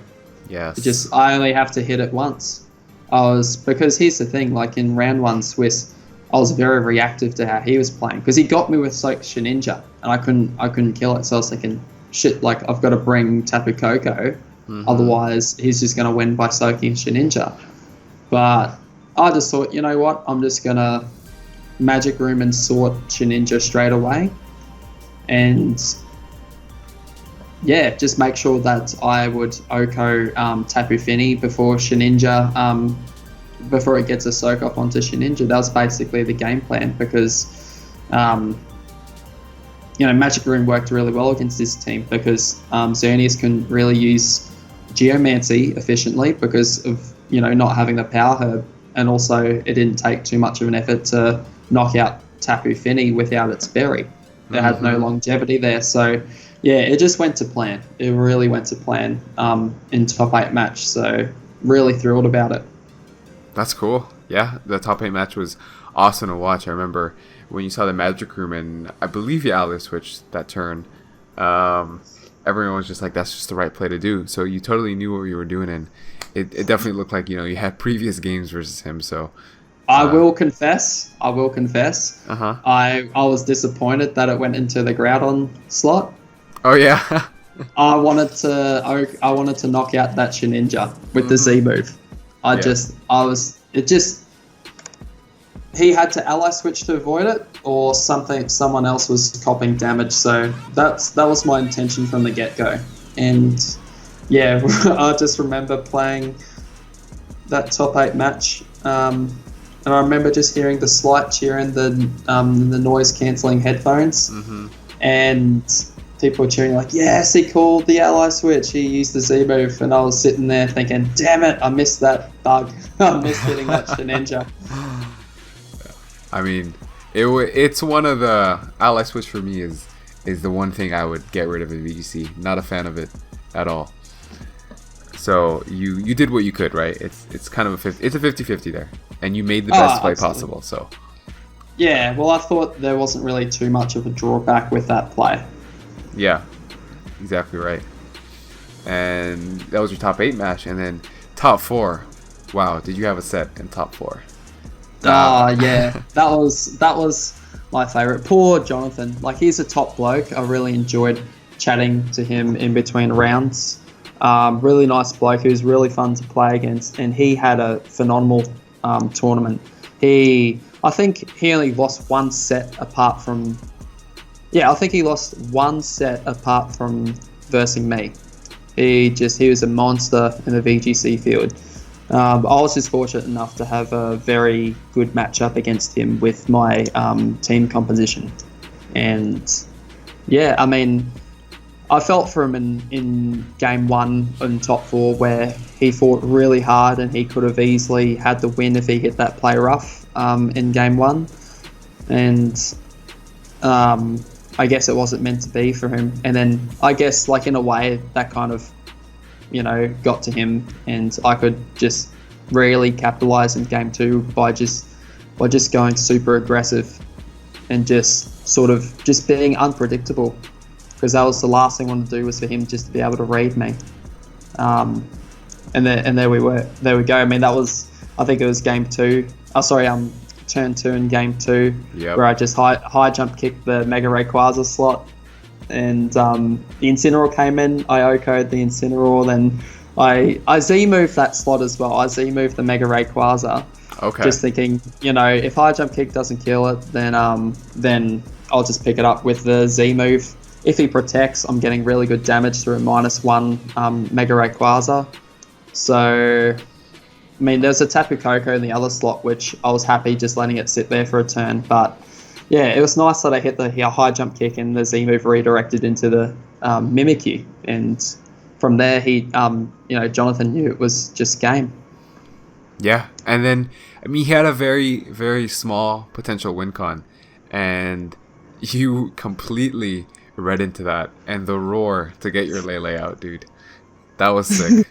Yes. I only have to hit it once. Because here's the thing, like in round 1 Swiss, I was very reactive to how he was playing because he got me with Soak Shedinja and I couldn't kill it. So I was thinking, shit, like I've got to bring Taboo Coco. Otherwise, he's just going to win by soaking Shedinja. But I just thought, you know what? I'm just going to Magic Room and sort Shedinja straight away. And, yeah, just make sure that I would Oko Tapu Fini before Shedinja, before it gets a soak off onto Shedinja. That was basically the game plan because, you know, Magic Room worked really well against this team because Xerneas can really use Geomancy efficiently because of, you know, not having the Power Herb and also it didn't take too much of an effort to knock out Tapu Fini without its berry. It had no longevity there, so yeah, it just went to plan. It really went to plan in top 8 match, so really thrilled about it. That's cool. Yeah, the top 8 match was awesome to watch. I remember when you saw the Magic Room, and I believe you Ally switched that turn. Everyone was just like, that's just the right play to do. So you totally knew what you were doing, and it definitely looked like, you had previous games versus him. So I will confess. I I was disappointed that it went into the Groudon slot. Oh yeah. I wanted to knock out that Shedinja with the Z move. He had to ally switch to avoid it, or someone else was copying damage, so that was my intention from the get-go. And yeah, I just remember playing that top 8 match, and I remember just hearing the slight cheer in the noise-cancelling headphones, and people were cheering like, yes, he called the ally switch, he used the Z move, and I was sitting there thinking, damn it, I missed that bug. I missed hitting that Shedinja. I mean, it's one of the ally switch for me is the one thing I would get rid of in VGC. Not a fan of it at all. So you did what you could, right? It's kind of it's a 50-50 there, and you made the best play possible. So yeah, well, I thought there wasn't really too much of a drawback with that play. Yeah, exactly right. And that was your top 8 match, and then top 4. Wow, did you have a set in top 4? Yeah, that was my favorite. Poor Jonathan. Like, he's a top bloke. I really enjoyed chatting to him in between rounds. Really nice bloke. He was really fun to play against, and he had a phenomenal tournament. I think he only lost one set apart from. Yeah, I think he lost one set apart from versing me. He was a monster in the VGC field. I was just fortunate enough to have a very good matchup against him with my team composition. And yeah, I mean, I felt for him in game 1 in top 4 where he fought really hard and he could have easily had the win if he hit that play rough in game 1. And I guess it wasn't meant to be for him. And then I guess, like, in a way, that kind of, got to him, and I could just really capitalize in game 2 by just going super aggressive and just sort of just being unpredictable, because that was the last thing I wanted to do, was for him just to be able to read me. And there we go. I mean, I think it was game 2. Turn 2 in game 2, where I just high jump kicked the Mega Rayquaza slot, and the Incineroar came in. I OHKO'd the Incineroar, then I Z moved that slot as well. I Z moved the Mega Rayquaza. Okay. Just thinking, if high jump kick doesn't kill it, then I'll just pick it up with the Z move. If he protects, I'm getting really good damage through a -1 Mega Rayquaza. So, I mean, there's a Tapu Coco in the other slot, which I was happy just letting it sit there for a turn. But yeah, it was nice that I hit the high jump kick and the Z move redirected into the Mimikyu, and from there Jonathan knew it was just game. Yeah, and then he had a very, very small potential win con, and you completely read into that, and the roar to get your Lele out, dude. That was sick.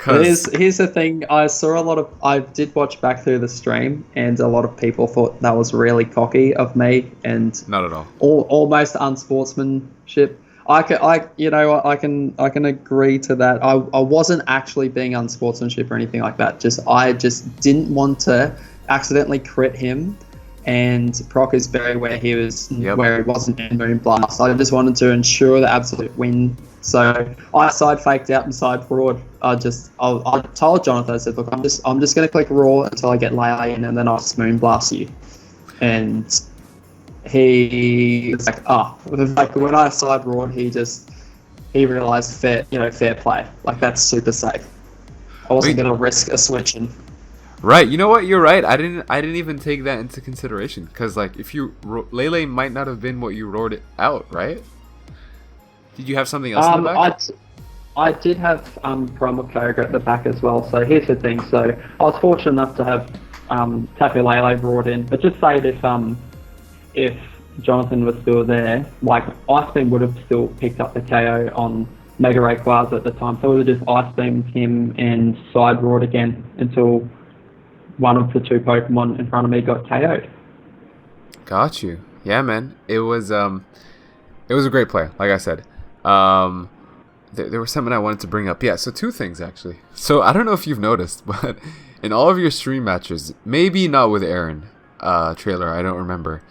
Here's the thing. I did watch back through the stream, and a lot of people thought that was really cocky of me, and not at all. Almost unsportsmanship. I can agree to that. I wasn't actually being unsportsmanship or anything like that. I just didn't want to accidentally crit him and proc his berry where he wasn't in Moonblast. I just wanted to ensure the absolute win. So I side faked out and side forward. I told Jonathan, I said, look, I'm just going to click raw until I get Lele in, and then I'll just Moonblast you. And he was like, when I side roared, he realized fair play. Like, that's super safe. I wasn't going to risk a switching. Right, you know what? You're right. I didn't even take that into consideration, because like if Lele might not have been what you roared it out, right? Did you have something else in the back? I did have Primal Koga at the back as well. So here's the thing. So I was fortunate enough to have Tapu Lele brought in, but just say if Jonathan was still there, like Ice Beam would have still picked up the KO on Mega Rayquaza at the time. So we would have just Ice Beamed him and Side Roared again until one of the two Pokemon in front of me got KO'd. Got you. Yeah, man. It was a great play. Like I said, there was something I wanted to bring up. Yeah. So two things actually. So I don't know if you've noticed, but in all of your stream matches, maybe not with Aaron, Trailer, I don't remember,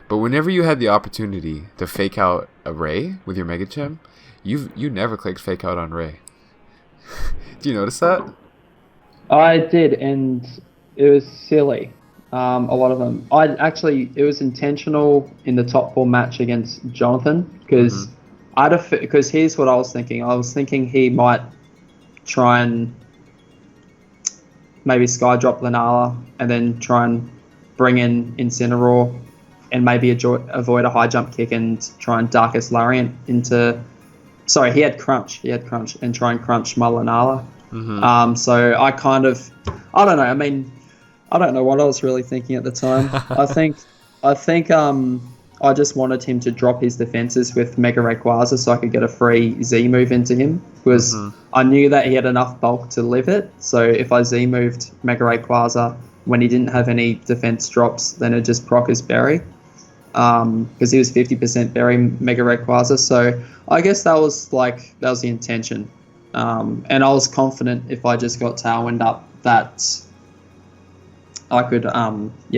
but whenever you had the opportunity to fake out a Ray with your Medicham, you never clicked fake out on Ray. Do you notice that? I did, and it was silly. A lot of them. It was intentional in the top 4 match against Jonathan because because here's what I was thinking. I was thinking he might try and maybe Sky Drop Lunala and then try and bring in Incineroar and maybe avoid a high jump kick and try and Darkest Lariat into. Sorry, he had Crunch and try and crunch my Lunala. So I don't know. I mean, I don't know what I was really thinking at the time. I think I just wanted him to drop his defenses with Mega Rayquaza so I could get a free Z move into him because I knew that he had enough bulk to live it. So if I Z moved Mega Rayquaza when he didn't have any defense drops, then it'd just proc his berry because he was 50% berry Mega Rayquaza. So I guess that was the intention. And I was confident if I just got Tailwind up that I could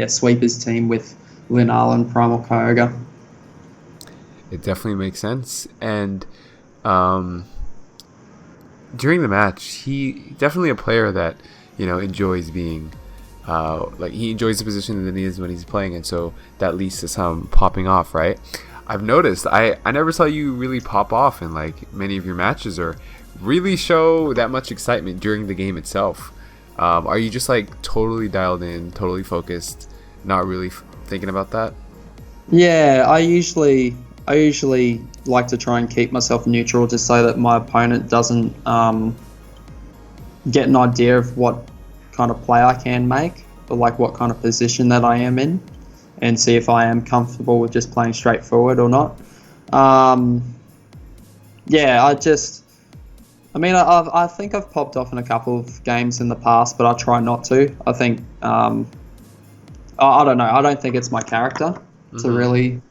sweep his team with Lunala and Primal Koga. It definitely makes sense. And during the match, he definitely a player that, enjoys being he enjoys the position that he is when he's playing, and so that leads to some popping off, right? I've noticed I never saw you really pop off in many of your matches or really show that much excitement during the game itself. Are you just totally dialed in, totally focused, not really thinking about that? Yeah, I usually like to try and keep myself neutral just so that my opponent doesn't get an idea of what kind of play I can make or what kind of position that I am in and see if I am comfortable with just playing straightforward or not. I think I've popped off in a couple of games in the past, but I try not to. I think, I don't know. I don't think it's my character to really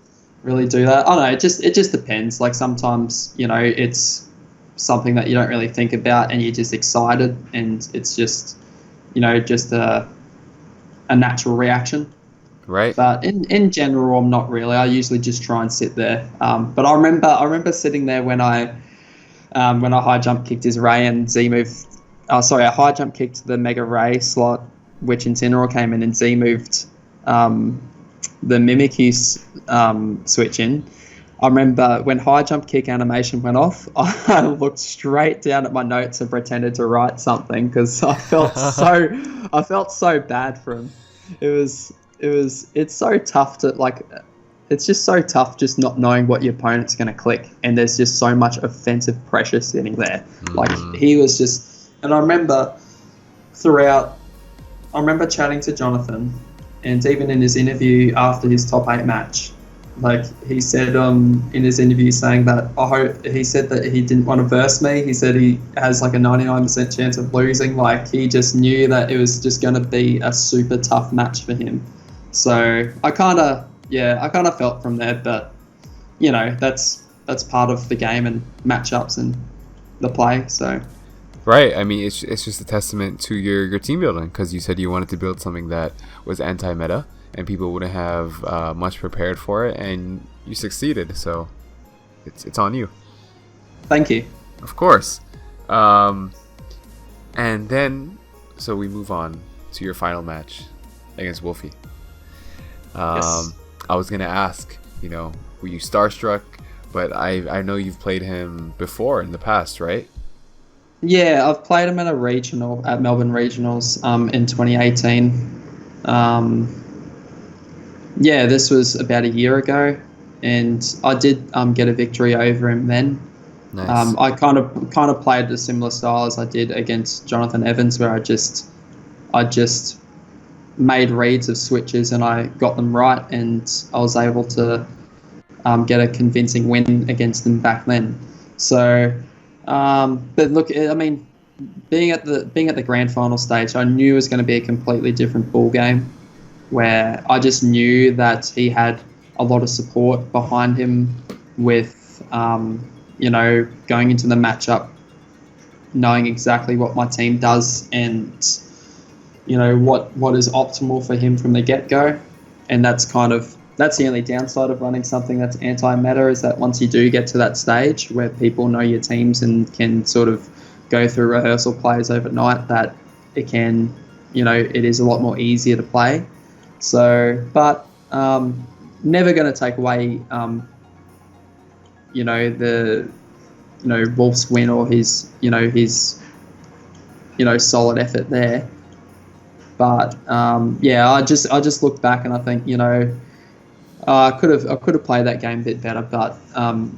do that. I don't know. It just depends. Sometimes, it's something that you don't really think about and you're just excited and it's just, just a natural reaction. Right. But in general, I'm not really. I usually just try and sit there. But I remember sitting there when I high jump kicked his Ray and Z moved. I high jump kicked the Mega Ray slot, which Incineroar came in and Z moved the Mimikyu switch in. I remember when high jump kick animation went off, I looked straight down at my notes and pretended to write something because I felt so bad for him. It's so tough to it's just so tough just not knowing what your opponent's going to click, and there's just so much offensive pressure sitting there. He was just, and I remember chatting to Jonathan, and even in his interview after his top 8 match, he said in his interview saying that he said that he didn't want to verse me. He said he has a 99% chance of losing. He just knew that it was just going to be a super tough match for him. So I kind of felt from there, but that's part of the game and matchups and the play. So right. I mean, it's just a testament to your team building because you said you wanted to build something that was anti-meta and people wouldn't have much prepared for it, and you succeeded. So it's on you. Thank you. Of course. And then so we move on to your final match against Wolfie. Yes. I was gonna ask, were you starstruck? But I know you've played him before in the past, right? Yeah, I've played him at a regional at Melbourne Regionals in 2018. This was about a year ago, and I did get a victory over him then. Nice. I kind of played a similar style as I did against Jonathan Evans, where I just made reads of switches and I got them right, and I was able to get a convincing win against them back then. So, but look, I mean, being at the grand final stage, I knew it was going to be a completely different ball game, where I just knew that he had a lot of support behind him with, going into the matchup, knowing exactly what my team does and, what is optimal for him from the get-go. And that's the only downside of running something that's anti-meta, is that once you do get to that stage where people know your teams and can sort of go through rehearsal plays overnight, that it can, it is a lot more easier to play. So, but never going to take away, Wolf's win or his solid effort there. But I just look back and I think, I could have played that game a bit better, but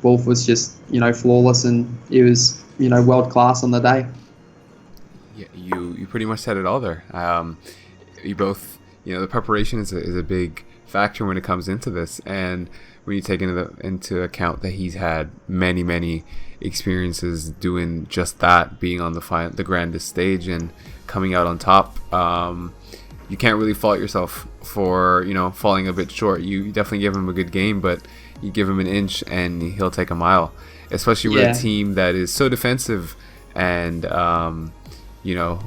Wolf was just flawless, and he was world class on the day. Yeah, you pretty much said it all there. You both, the preparation is a big factor when it comes into this, and when you take into account that he's had many experiences doing just that, being on the grandest stage and coming out on top, you can't really fault yourself for falling a bit short. You definitely give him a good game, but you give him an inch and he'll take a mile, especially with a team that is so defensive, and you know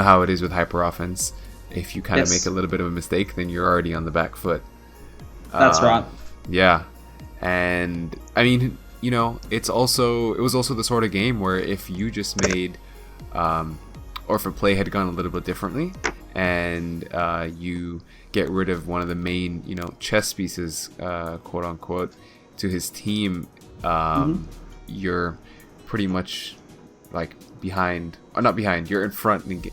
how it is with hyper offense. If you kind of make a little bit of a mistake, then you're already on the back foot. That's right. Yeah, and I mean, it was also the sort of game where if you just made, or if a play had gone a little bit differently, and you get rid of one of the main, chess pieces, quote unquote, to his team, you're pretty much like behind, or not behind. You're in front. And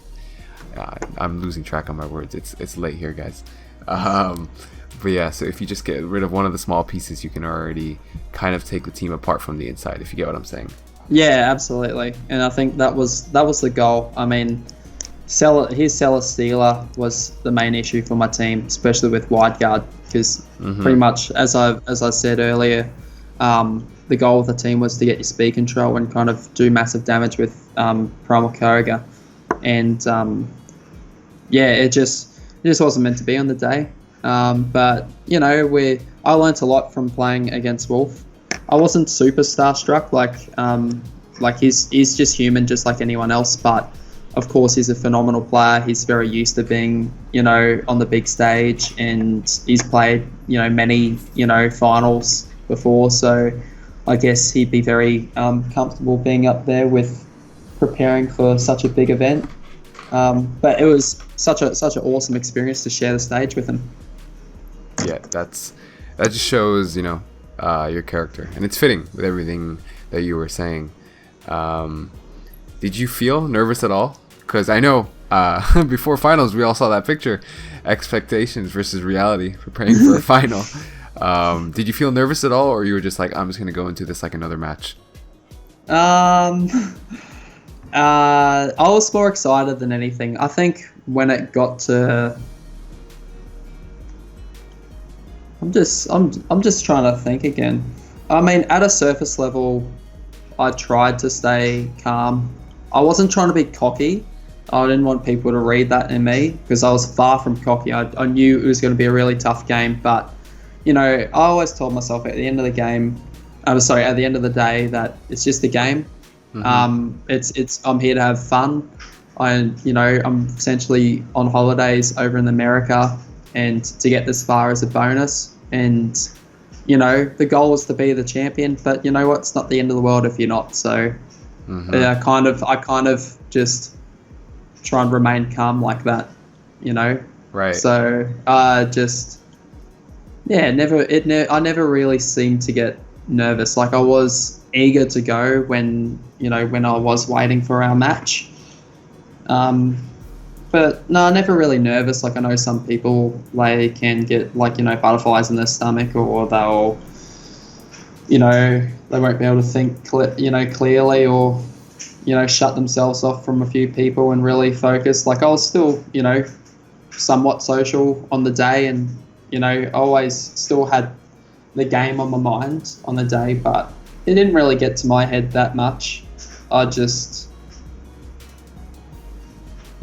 I'm losing track on my words. It's late here, guys. But yeah, so if you just get rid of one of the small pieces, you can already kind of take the team apart from the inside, if you get what I'm saying. Yeah, absolutely. And I think that was the goal. I mean, his Celesteela was the main issue for my team, especially with wide guard, because pretty much, as I said earlier, the goal of the team was to get your speed control and kind of do massive damage with Primal Koga. And it just wasn't meant to be on the day. But I learnt a lot from playing against Wolf. I wasn't super starstruck, like he's just human, just like anyone else. But of course, he's a phenomenal player. He's very used to being, on the big stage, and he's played, many, finals before. So I guess he'd be very comfortable being up there with preparing for such a big event. But it was such an awesome experience to share the stage with him. Yeah, that just shows, your character, and it's fitting with everything that you were saying. Did you feel nervous at all? Because I know before finals we all saw that picture, expectations versus reality, preparing for a final. Did you feel nervous at all, or you were just like, I'm just gonna go into this like another match? I was more excited than anything. I think when it got to, I'm just trying to think again. I mean, at a surface level, I tried to stay calm. I wasn't trying to be cocky. I didn't want people to read that in me, because I was far from cocky. I knew it was going to be a really tough game, but I always told myself at the end of the game, at the end of the day, that it's just a game. I'm here to have fun. I'm essentially on holidays over in America, and to get this far is a bonus. And the goal was to be the champion, but you know what? It's not the end of the world if you're not. So I kind of just try and remain calm like that, Right. So I never really seemed to get nervous. Like, I was eager to go when I was waiting for our match. But no, never really nervous. Like, I know some people can get butterflies in their stomach, or they'll you know, they won't be able to think, clearly, or, you know, shut themselves off from a few people and really focus. Like, I was still, you know, somewhat social on the day, and, you know, I always still had the game on my mind on the day, but it didn't really get to my head that much. The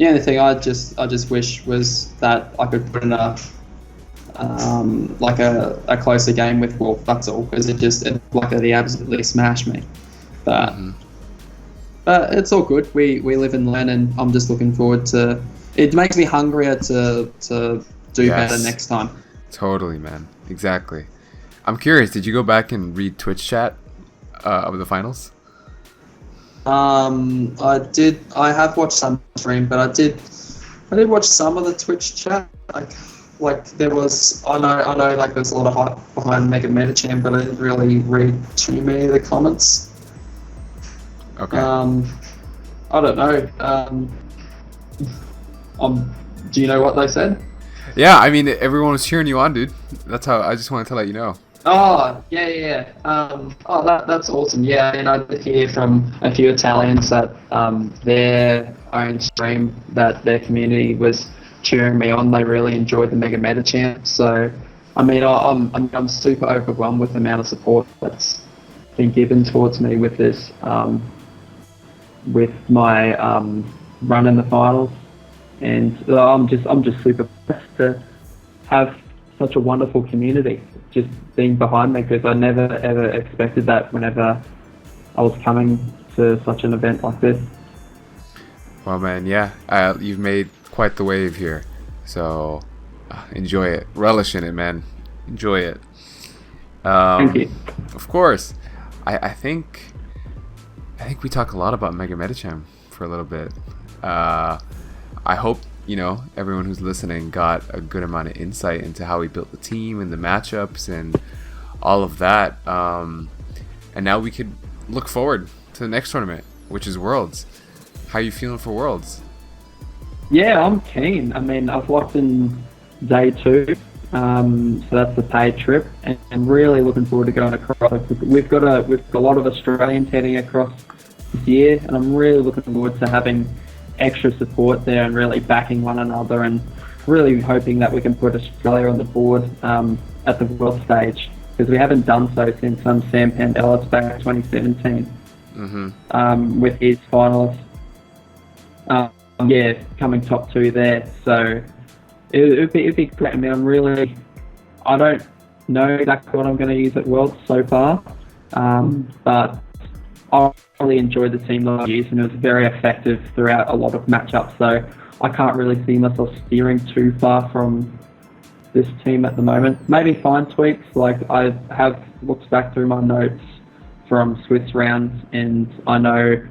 only thing I just wish was that I could put in a closer game with Wolf. That's all, because they absolutely smashed me. But it's all good. We live and learn, and I'm just looking forward to. It makes me hungrier to do better next time. Totally, man. Exactly. I'm curious. Did you go back and read Twitch chat of the finals? I did. I have watched some stream, but I did watch some of the Twitch chat. Like there was. I know. Like there's a lot of hype behind Mega Medicham, but I didn't really read too many of the comments. Okay. I don't know. Do you know what they said? Yeah, I mean, everyone was cheering you on, dude. That's how. I just wanted to let you know. Oh, yeah. That's awesome. Yeah, and I did hear from a few Italians that their own stream, that their community was cheering me on. They really enjoyed the Mega Medicham. So, I mean, I'm super overwhelmed with the amount of support that's been given towards me with this, with my run in the finals, and I'm just super blessed to have such a wonderful community just being behind me, because I never ever expected that whenever I was coming to such an event like this. Well, man, yeah, you've made quite the wave here, so enjoy it, relish in it, man, enjoy it. Thank you. Of course. I think we talk a lot about Mega Medicham for a little bit. I hope, you know, everyone who's listening got a good amount of insight into how we built the team and the matchups and all of that. And now we could look forward to the next tournament, which is Worlds. How are you feeling for Worlds? Yeah, I'm keen. I mean, I've locked in day 2, so that's the paid trip, and I'm really looking forward to going across. We've got a lot of Australians heading across this year, and I'm really looking forward to having extra support there and really backing one another, and really hoping that we can put Australia on the board at the world stage, because we haven't done so since Sam Pandelis back in 2017 with his finalists. Coming top 2 there, so it'd be great. I mean, I don't know exactly what I'm going to use at Worlds so far, but I really enjoyed the team last year, and it was very effective throughout a lot of matchups, so I can't really see myself steering too far from this team at the moment. Maybe fine tweaks, like I have looked back through my notes from Swiss rounds, and I know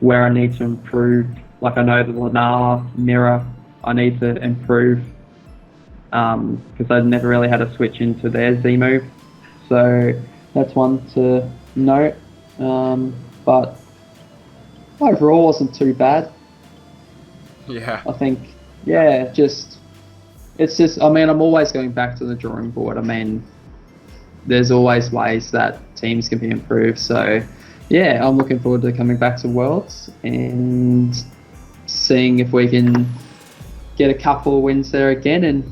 where I need to improve. Like I know the Lenala mirror I need to improve, because I've never really had a switch into their Z move, so that's one to note. But overall wasn't too bad. Yeah. I think, it's just, I mean, I'm always going back to the drawing board. I mean, there's always ways that teams can be improved. So, yeah, I'm looking forward to coming back to Worlds and seeing if we can get a couple of wins there again and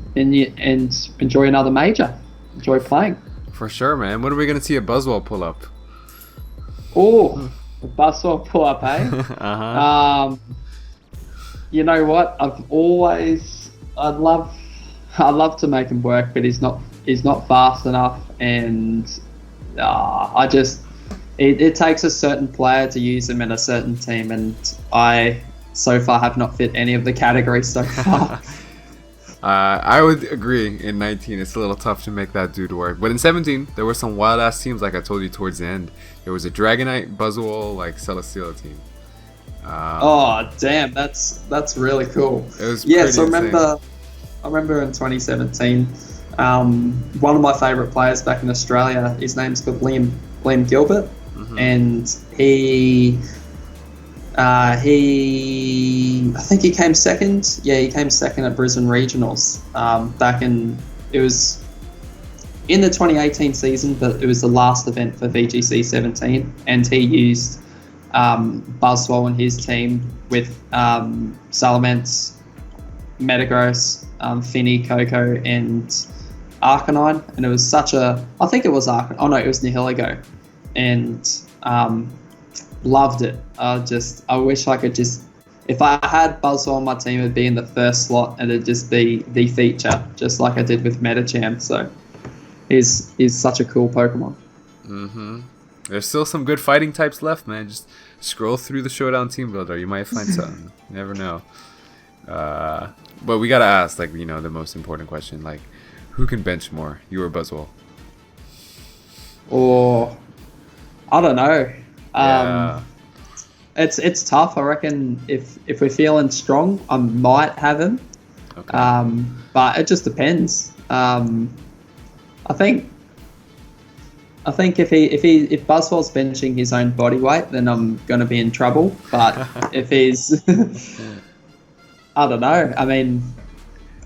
enjoy another major. Enjoy playing. For sure, man. When are we going to see a Buzzwell pull up? Oh, the Buzzwell pull up, eh? You know what? I'd love to make him work, but he's not fast enough, and it takes a certain player to use him in a certain team, and I so far have not fit any of the categories so far. I would agree. In 19, it's a little tough to make that dude work. But in 17, there were some wild ass teams, like I told you towards the end. There was a Dragonite, Buzzwole, like Celesteela team. Oh damn, that's really cool. It was so I remember in 2017, one of my favourite players back in Australia, his name's called Liam Gilbert, and I think he came second. Yeah, he came second at Brisbane Regionals. Back in, it was in the 2018 season, but it was the last event for VGC 17, and he used Buzzwole and his team with Salamence, Metagross, Finny, Coco, and Arcanine, and it was such a... I think it was Arcanine. Oh no, it was Nihilego, and loved it. I wish I could just... If I had Buzzwole on my team, it'd be in the first slot, and it'd just be the feature, just like I did with Medicham. So, he's such a cool Pokemon. Mm-hmm. There's still some good fighting types left, man. Just scroll through the Showdown Team Builder. You might find something. You never know. But we gotta ask, like, you know, the most important question. Like, who can bench more, you or Buzzwole? Or, I don't know. Yeah. It's tough. I reckon if we're feeling strong, I might have him. Okay. But it just depends. I think if Buzzwole's benching his own body weight, then I'm gonna be in trouble. But if he's, I don't know. I mean,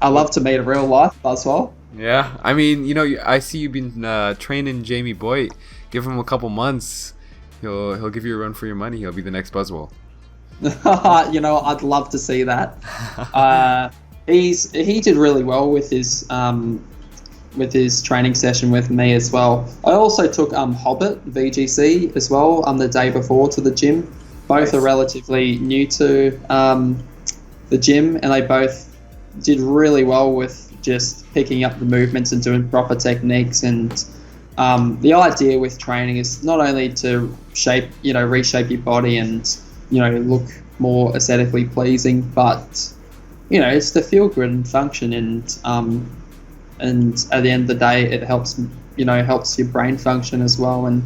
I love to meet a real life Buzzwole. Yeah, I mean, you know, I see you've been training Jamie Boyd. Give him a couple months. He'll give you a run for your money. He'll be the next Buzzwole. You know, I'd love to see that. He did really well with his training session with me as well. I also took Hobbit VGC as well the day before to the gym. Both Nice. are relatively new to the gym, and they both did really well with just picking up the movements and doing proper techniques. And the idea with training is not only to reshape your body and, you know, look more aesthetically pleasing, but, you know, it's to feel good and function. And at the end of the day, it helps your brain function as well. And,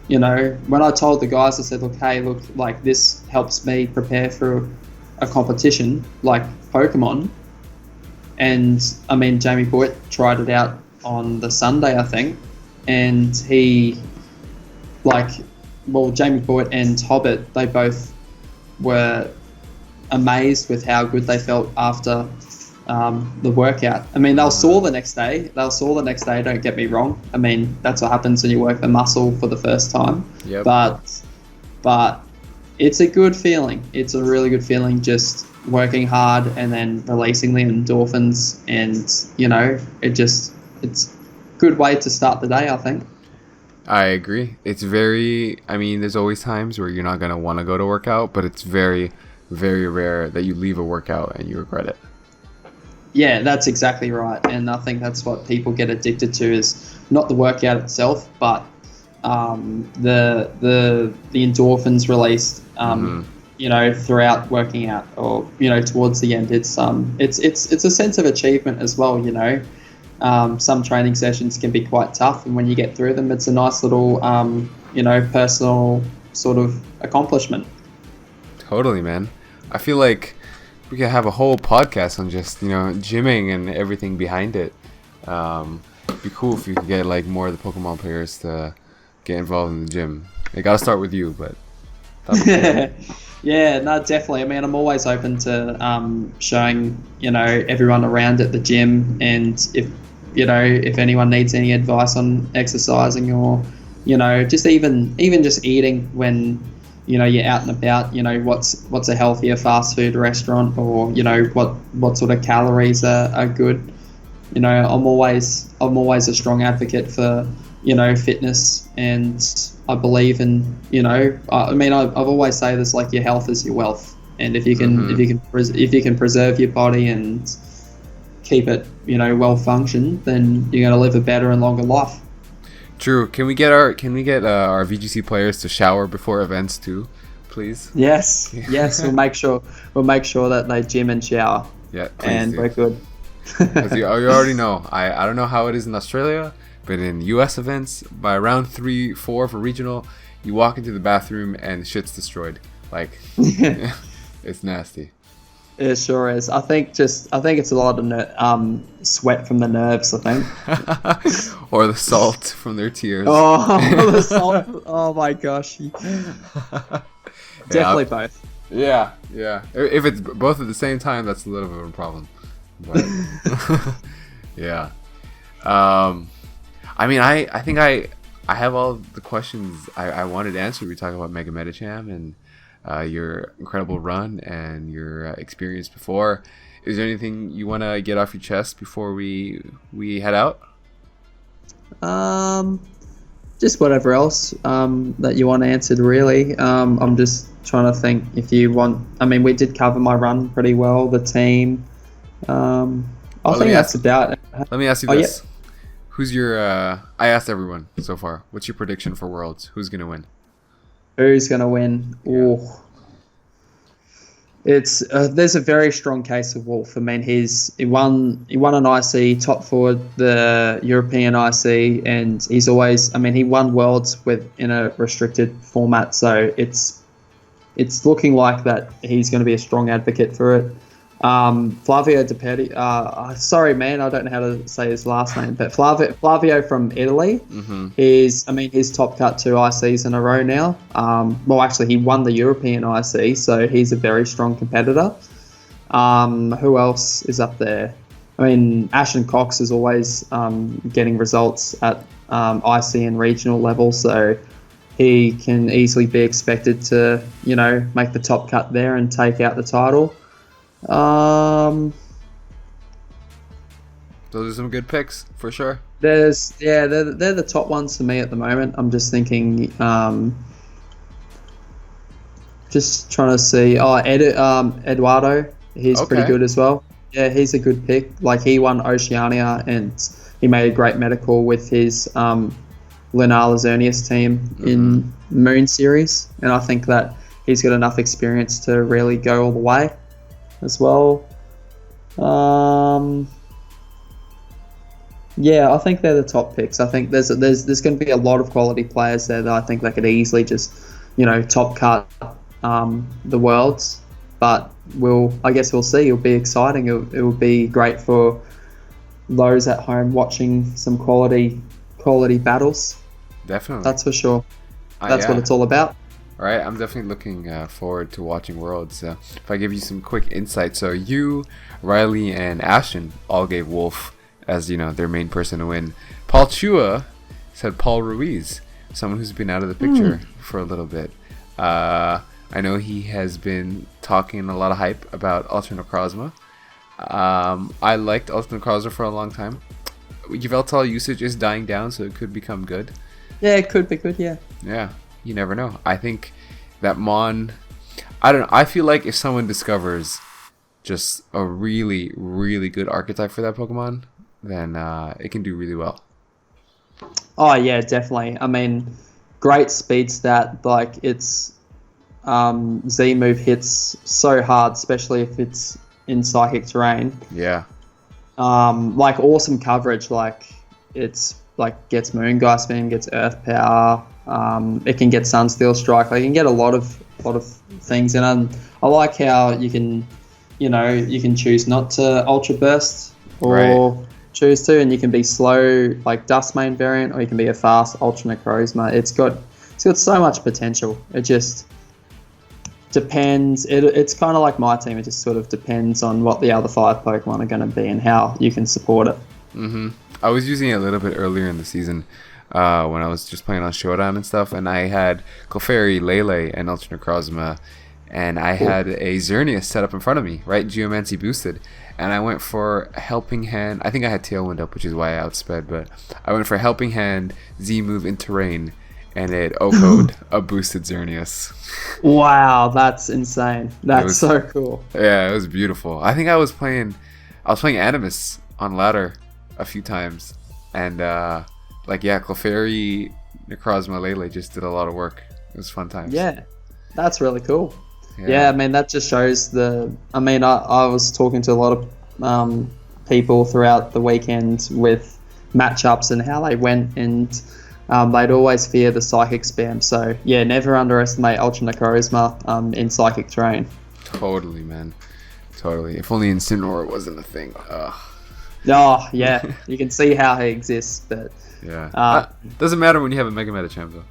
you know, when I told the guys, I said, look, like, this helps me prepare for a competition like Pokemon. And I mean, Jamie Boyd tried it out on the Sunday, I think, and Jamie Boyd and Hobbit, they both were amazed with how good they felt after the workout. I mean, they were sore the next day. Don't get me wrong. I mean, that's what happens when you work the muscle for the first time. Yep. But it's a good feeling. It's a really good feeling, just working hard and then releasing the endorphins, and, you know, it's a good way to start the day, I think. I agree. It's there's always times where you're not going to want to go to workout, but it's very, very rare that you leave a workout and you regret it. Yeah, that's exactly right. And I think that's what people get addicted to, is not the workout itself, but the endorphins released, you know, throughout working out, or, you know, towards the end. It's a sense of achievement as well, you know. Some training sessions can be quite tough, and when you get through them, it's a nice little, you know, personal sort of accomplishment. Totally, man. I feel like we could have a whole podcast on just, you know, gymming and everything behind it. It'd be cool if you could get, like, more of the Pokemon players to get involved in the gym. It got to start with you, but that'd be cool. Yeah, no, definitely. I mean, I'm always open to showing, you know, everyone around at the gym, and if anyone needs any advice on exercising, or, you know, just even just eating when, you know, you're out and about, you know, what's a healthier fast food restaurant, or, you know, what sort of calories are good. You know, I'm always a strong advocate for, you know, fitness, and I believe in, you know, I mean, I've always say this, like, your health is your wealth, and if you can preserve your body and keep it, you know, well functioned, then you're going to live a better and longer life. True. Can we get our VGC players to shower before events too, please? Yes. We'll make sure that they gym and shower. Yeah, please and do. we're good. As you already know, I don't know how it is in Australia, but in US events, by round 3-4 for regional, you walk into the bathroom and shit's destroyed. Like, it's nasty. It sure is. I think it's a lot of sweat from the nerves, I think. Or the salt from their tears. Oh, the salt. Oh my gosh. Definitely both. Yeah. If it's both at the same time, that's a little bit of a problem. But yeah. I mean, I think I have all the questions I wanted answered. We talked about Mega Medicham and your incredible run and your experience before. Is there anything you want to get off your chest before we head out? Just whatever else that you want answered, really. I'm just trying to think if you want. I mean, we did cover my run pretty well. The team. I think that's about it. Let me ask you this: who's your? I asked everyone so far. What's your prediction for Worlds? Who's gonna win? Who's gonna win? Yeah. Ooh. It's there's a very strong case of Wolf. I mean, he won an IC, top forward the European IC, and he's always. I mean, he won Worlds in a restricted format, so it's looking like that he's going to be a strong advocate for it. Flavio De Petti, sorry man, I don't know how to say his last name, but Flavio from Italy, he's top cut 2 ICs in a row now. Well, actually, he won the European IC, so he's a very strong competitor. Who else is up there? I mean, Ashton Cox is always getting results at IC and regional level, so he can easily be expected to, make the top cut there and take out the title. Those are some good picks for sure. They're the top ones for me at the moment. I'm just thinking, just trying to see. Eduardo, he's pretty good as well. Yeah, he's a good pick. Like, he won Oceania and he made a great medical with his Lunar Lazernius team in Moon Series, and I think that he's got enough experience to really go all the way as well. Yeah, I think they're the top picks. I think there's going to be a lot of quality players there that I think they could easily just, top cut the Worlds. But I guess we'll see. It'll be exciting. It will be great for those at home watching some quality battles. Definitely. That's for sure. That's what it's all about. All right, I'm definitely looking forward to watching Worlds. If I give you some quick insight, so you, Riley, and Ashton all gave Wolf as their main person to win. Paul Chua said Paul Ruiz, someone who's been out of the picture for a little bit. I know he has been talking a lot of hype about Ultra Necrozma. I liked Ultra Necrozma for a long time. Yveltal usage is dying down, so it could become good. Yeah, it could be good. Yeah. Yeah. You never know. I think that Mon... I don't know. I feel like if someone discovers just a really, really good archetype for that Pokemon, then it can do really well. Oh, yeah, definitely. I mean, great speed stat. Like, it's... Z move hits so hard, especially if it's in Psychic Terrain. Yeah. Like, awesome coverage. Like, it's... Like, gets Moongeist Beam, gets Earth Power... it can get Sunsteel Strike. Like, you can get a lot of things in it. I like how you can choose not to Ultra Burst or choose to, and you can be slow like Dustmane variant, or you can be a fast Ultra Necrozma. It's got so much potential. It just depends. It's kind of like my team. It just sort of depends on what the other 5 Pokemon are going to be and how you can support it. I was using it a little bit earlier in the season. When I was just playing on Showdown and stuff, and I had Clefairy, Lele, and Ultra Necrozma, and I had a Xerneas set up in front of me, right? Geomancy boosted, and I went for Helping Hand. I think I had Tailwind up, which is why I outsped, but I went for Helping Hand, Z-move in Terrain, and it OHKO'd a boosted Xerneas. Wow, that's insane. That's so cool. Yeah, it was beautiful. I think I was playing Animus on ladder a few times, and Clefairy, Necrozma, Lele just did a lot of work. It was fun times. Yeah, that's really cool. Yeah, I mean, that just shows I was talking to a lot of people throughout the weekend with matchups and how they went, and they'd always fear the Psychic Spam. So, yeah, never underestimate Ultra Necrozma in Psychic Terrain. Totally, man. Totally. If only Incineroar wasn't a thing. Oh, yeah. You can see how he exists, but... Yeah. Doesn't matter when you have a Mega Medicham, though.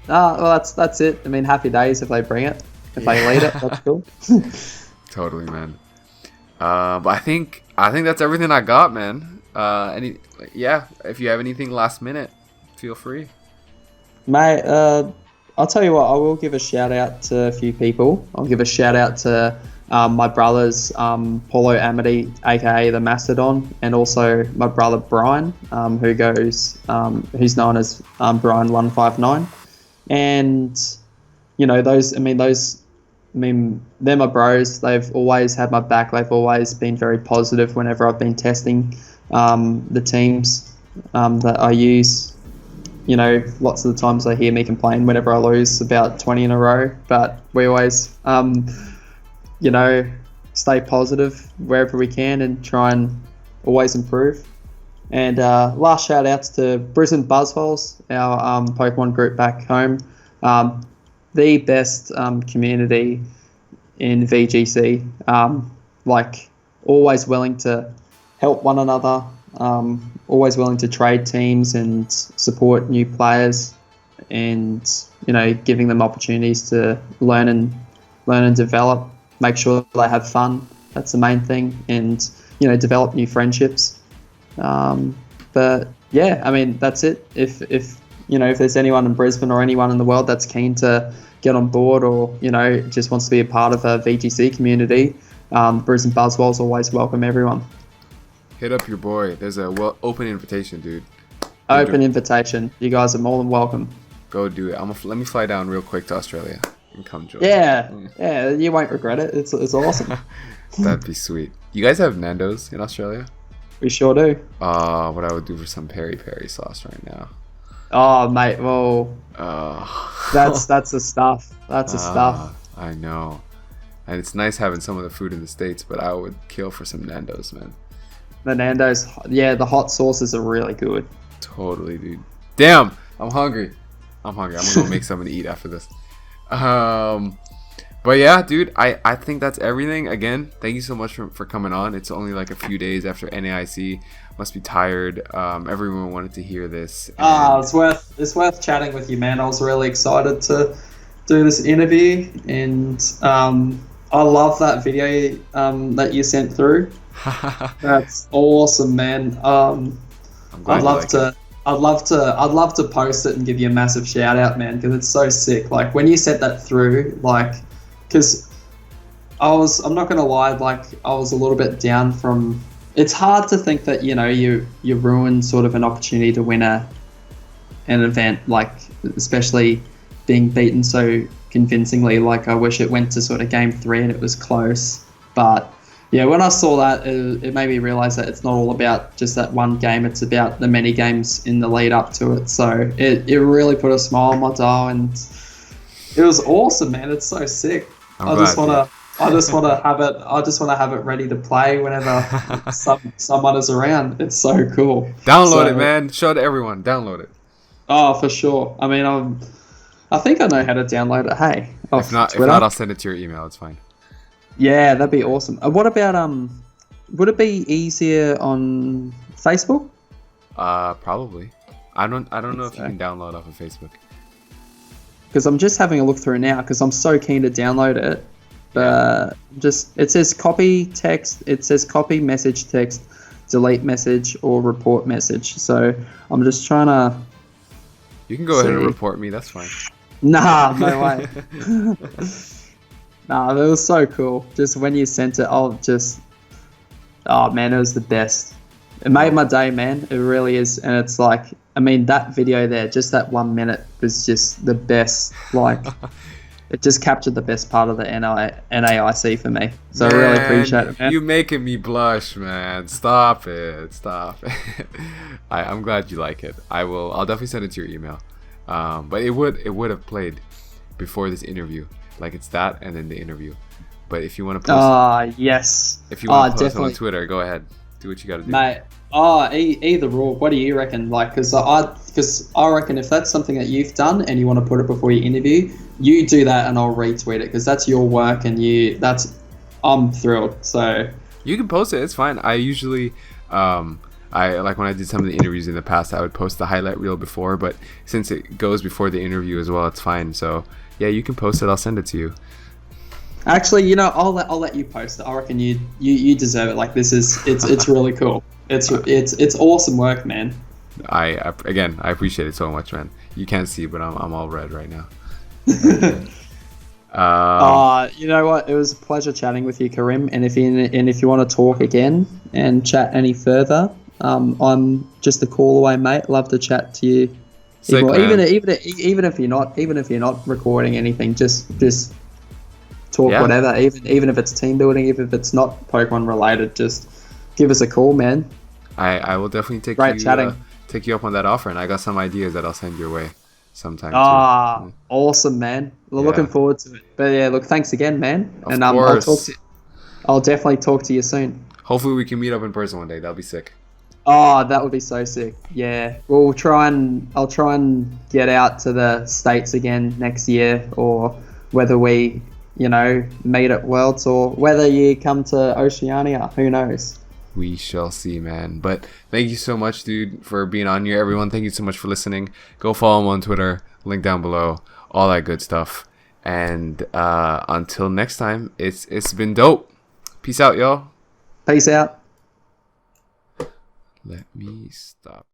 Well, that's it. I mean, happy days if they bring it. If they lead it, that's cool. Totally, man. But I think that's everything I got, man. If you have anything last minute, feel free. Mate, I'll tell you what, I will give a shout out to a few people. I'll give a shout out to my brothers, Paulo Amedee, aka the Mastodon, and also my brother Brian, who's known as Brian159. And they're my bros. They've always had my back. They've always been very positive whenever I've been testing the teams that I use. Lots of the times they hear me complain whenever I lose about 20 in a row, but we always, stay positive wherever we can and try and always improve. And last shout outs to Brisbane Buzzholes, our Pokemon group back home. The best community in VGC. Always willing to help one another. Always willing to trade teams and support new players, and giving them opportunities to learn and develop. Make sure they have fun. That's the main thing, and develop new friendships. But yeah, that's it. If there's anyone in Brisbane or anyone in the world that's keen to get on board, or just wants to be a part of a VGC community, Brisbane Buzzwell's always welcome everyone. Hit up your boy. There's a open invitation, dude. Open invitation. You guys are more than welcome. Go do it. Let me fly down real quick to Australia and come join. Yeah. You won't regret it. It's awesome. That'd be sweet. You guys have Nando's in Australia? We sure do. What I would do for some peri peri sauce right now. Oh, mate. Well, that's the stuff. That's the stuff. I know. And it's nice having some of the food in the States, but I would kill for some Nando's, man. The Nando's, the hot sauces are really good. Totally, dude. Damn, I'm hungry. I'm gonna go make something to eat after this. But yeah, dude, I think that's everything. Again, thank you so much for coming on. It's only like a few days after NAIC. Must be tired. Everyone wanted to hear this. It's worth chatting with you, man. I was really excited to do this interview, and I love that video that you sent through. That's awesome, man. I'd love to post it and give you a massive shout out, man, because it's so sick. Like when you sent that through, because I'm not gonna lie, I was a little bit down from. It's hard to think that you ruin sort of an opportunity to win an event, especially being beaten so convincingly. I wish it went to sort of game 3 and it was close, but. Yeah, when I saw that, it made me realise that it's not all about just that one game. It's about the many games in the lead up to it. So it really put a smile on my dial, and it was awesome, man. It's so sick. I just want to have it ready to play whenever someone is around. It's so cool. Download it, man. Show it to everyone. Download it. Oh, for sure. I think I know how to download it. Hey, if not, I'll send it to your email. It's fine. Yeah, that'd be awesome. What about would it be easier on Facebook? Probably. I don't know if you can download off of Facebook. Because I'm just having a look through now, because I'm so keen to download it. But it says copy text. It says copy message text, delete message, or report message. So I'm just trying to. You can go ahead and report me. That's fine. Nah, no way. Nah, that was so cool. Just when you sent it, oh man, it was the best. It made my day, man. It really is. And it's that video there, just that 1 minute was just the best. It just captured the best part of the NAIC for me. So man, I really appreciate it, man. You making me blush, man. Stop it. I'm glad you like it. I'll definitely send it to your email. But it would have played before this interview. It's that and then the interview. But if you want to post yes. If you want to post it on Twitter, go ahead. Do what you got to do. Mate, either or. What do you reckon? Because I reckon if that's something that you've done and you want to put it before your interview, you do that and I'll retweet it, because that's your work and I'm thrilled. So you can post it. It's fine. I usually when I did some of the interviews in the past, I would post the highlight reel before, but since it goes before the interview as well, it's fine. So yeah, you can post it. I'll send it to you. Actually, I'll let you post it. I reckon you deserve it. It's really cool. It's awesome work, man. I appreciate it so much, man. You can't see, but I'm all red right now. You know what? It was a pleasure chatting with you, Karim. And if you want to talk again and chat any further, I'm just a call away, mate. Love to chat to you. Sick, even man. even if you're not recording anything, just talk whatever. Even if it's team building, even if it's not Pokemon related, just give us a call, man. I will definitely take you up on that offer, and I got some ideas that I'll send your way sometime. Too. Awesome, man. Well, looking forward to it. But yeah, look, thanks again, man. Of course. I'll definitely talk to you soon. Hopefully, we can meet up in person one day. That'll be sick. Oh, that would be so sick. Yeah. I'll try and get out to the States again next year, or whether we, meet at Worlds, or whether you come to Oceania. Who knows? We shall see, man. But thank you so much, dude, for being on here. Everyone, thank you so much for listening. Go follow him on Twitter. Link down below. All that good stuff. And until next time, it's been dope. Peace out, y'all. Peace out. Let me stop.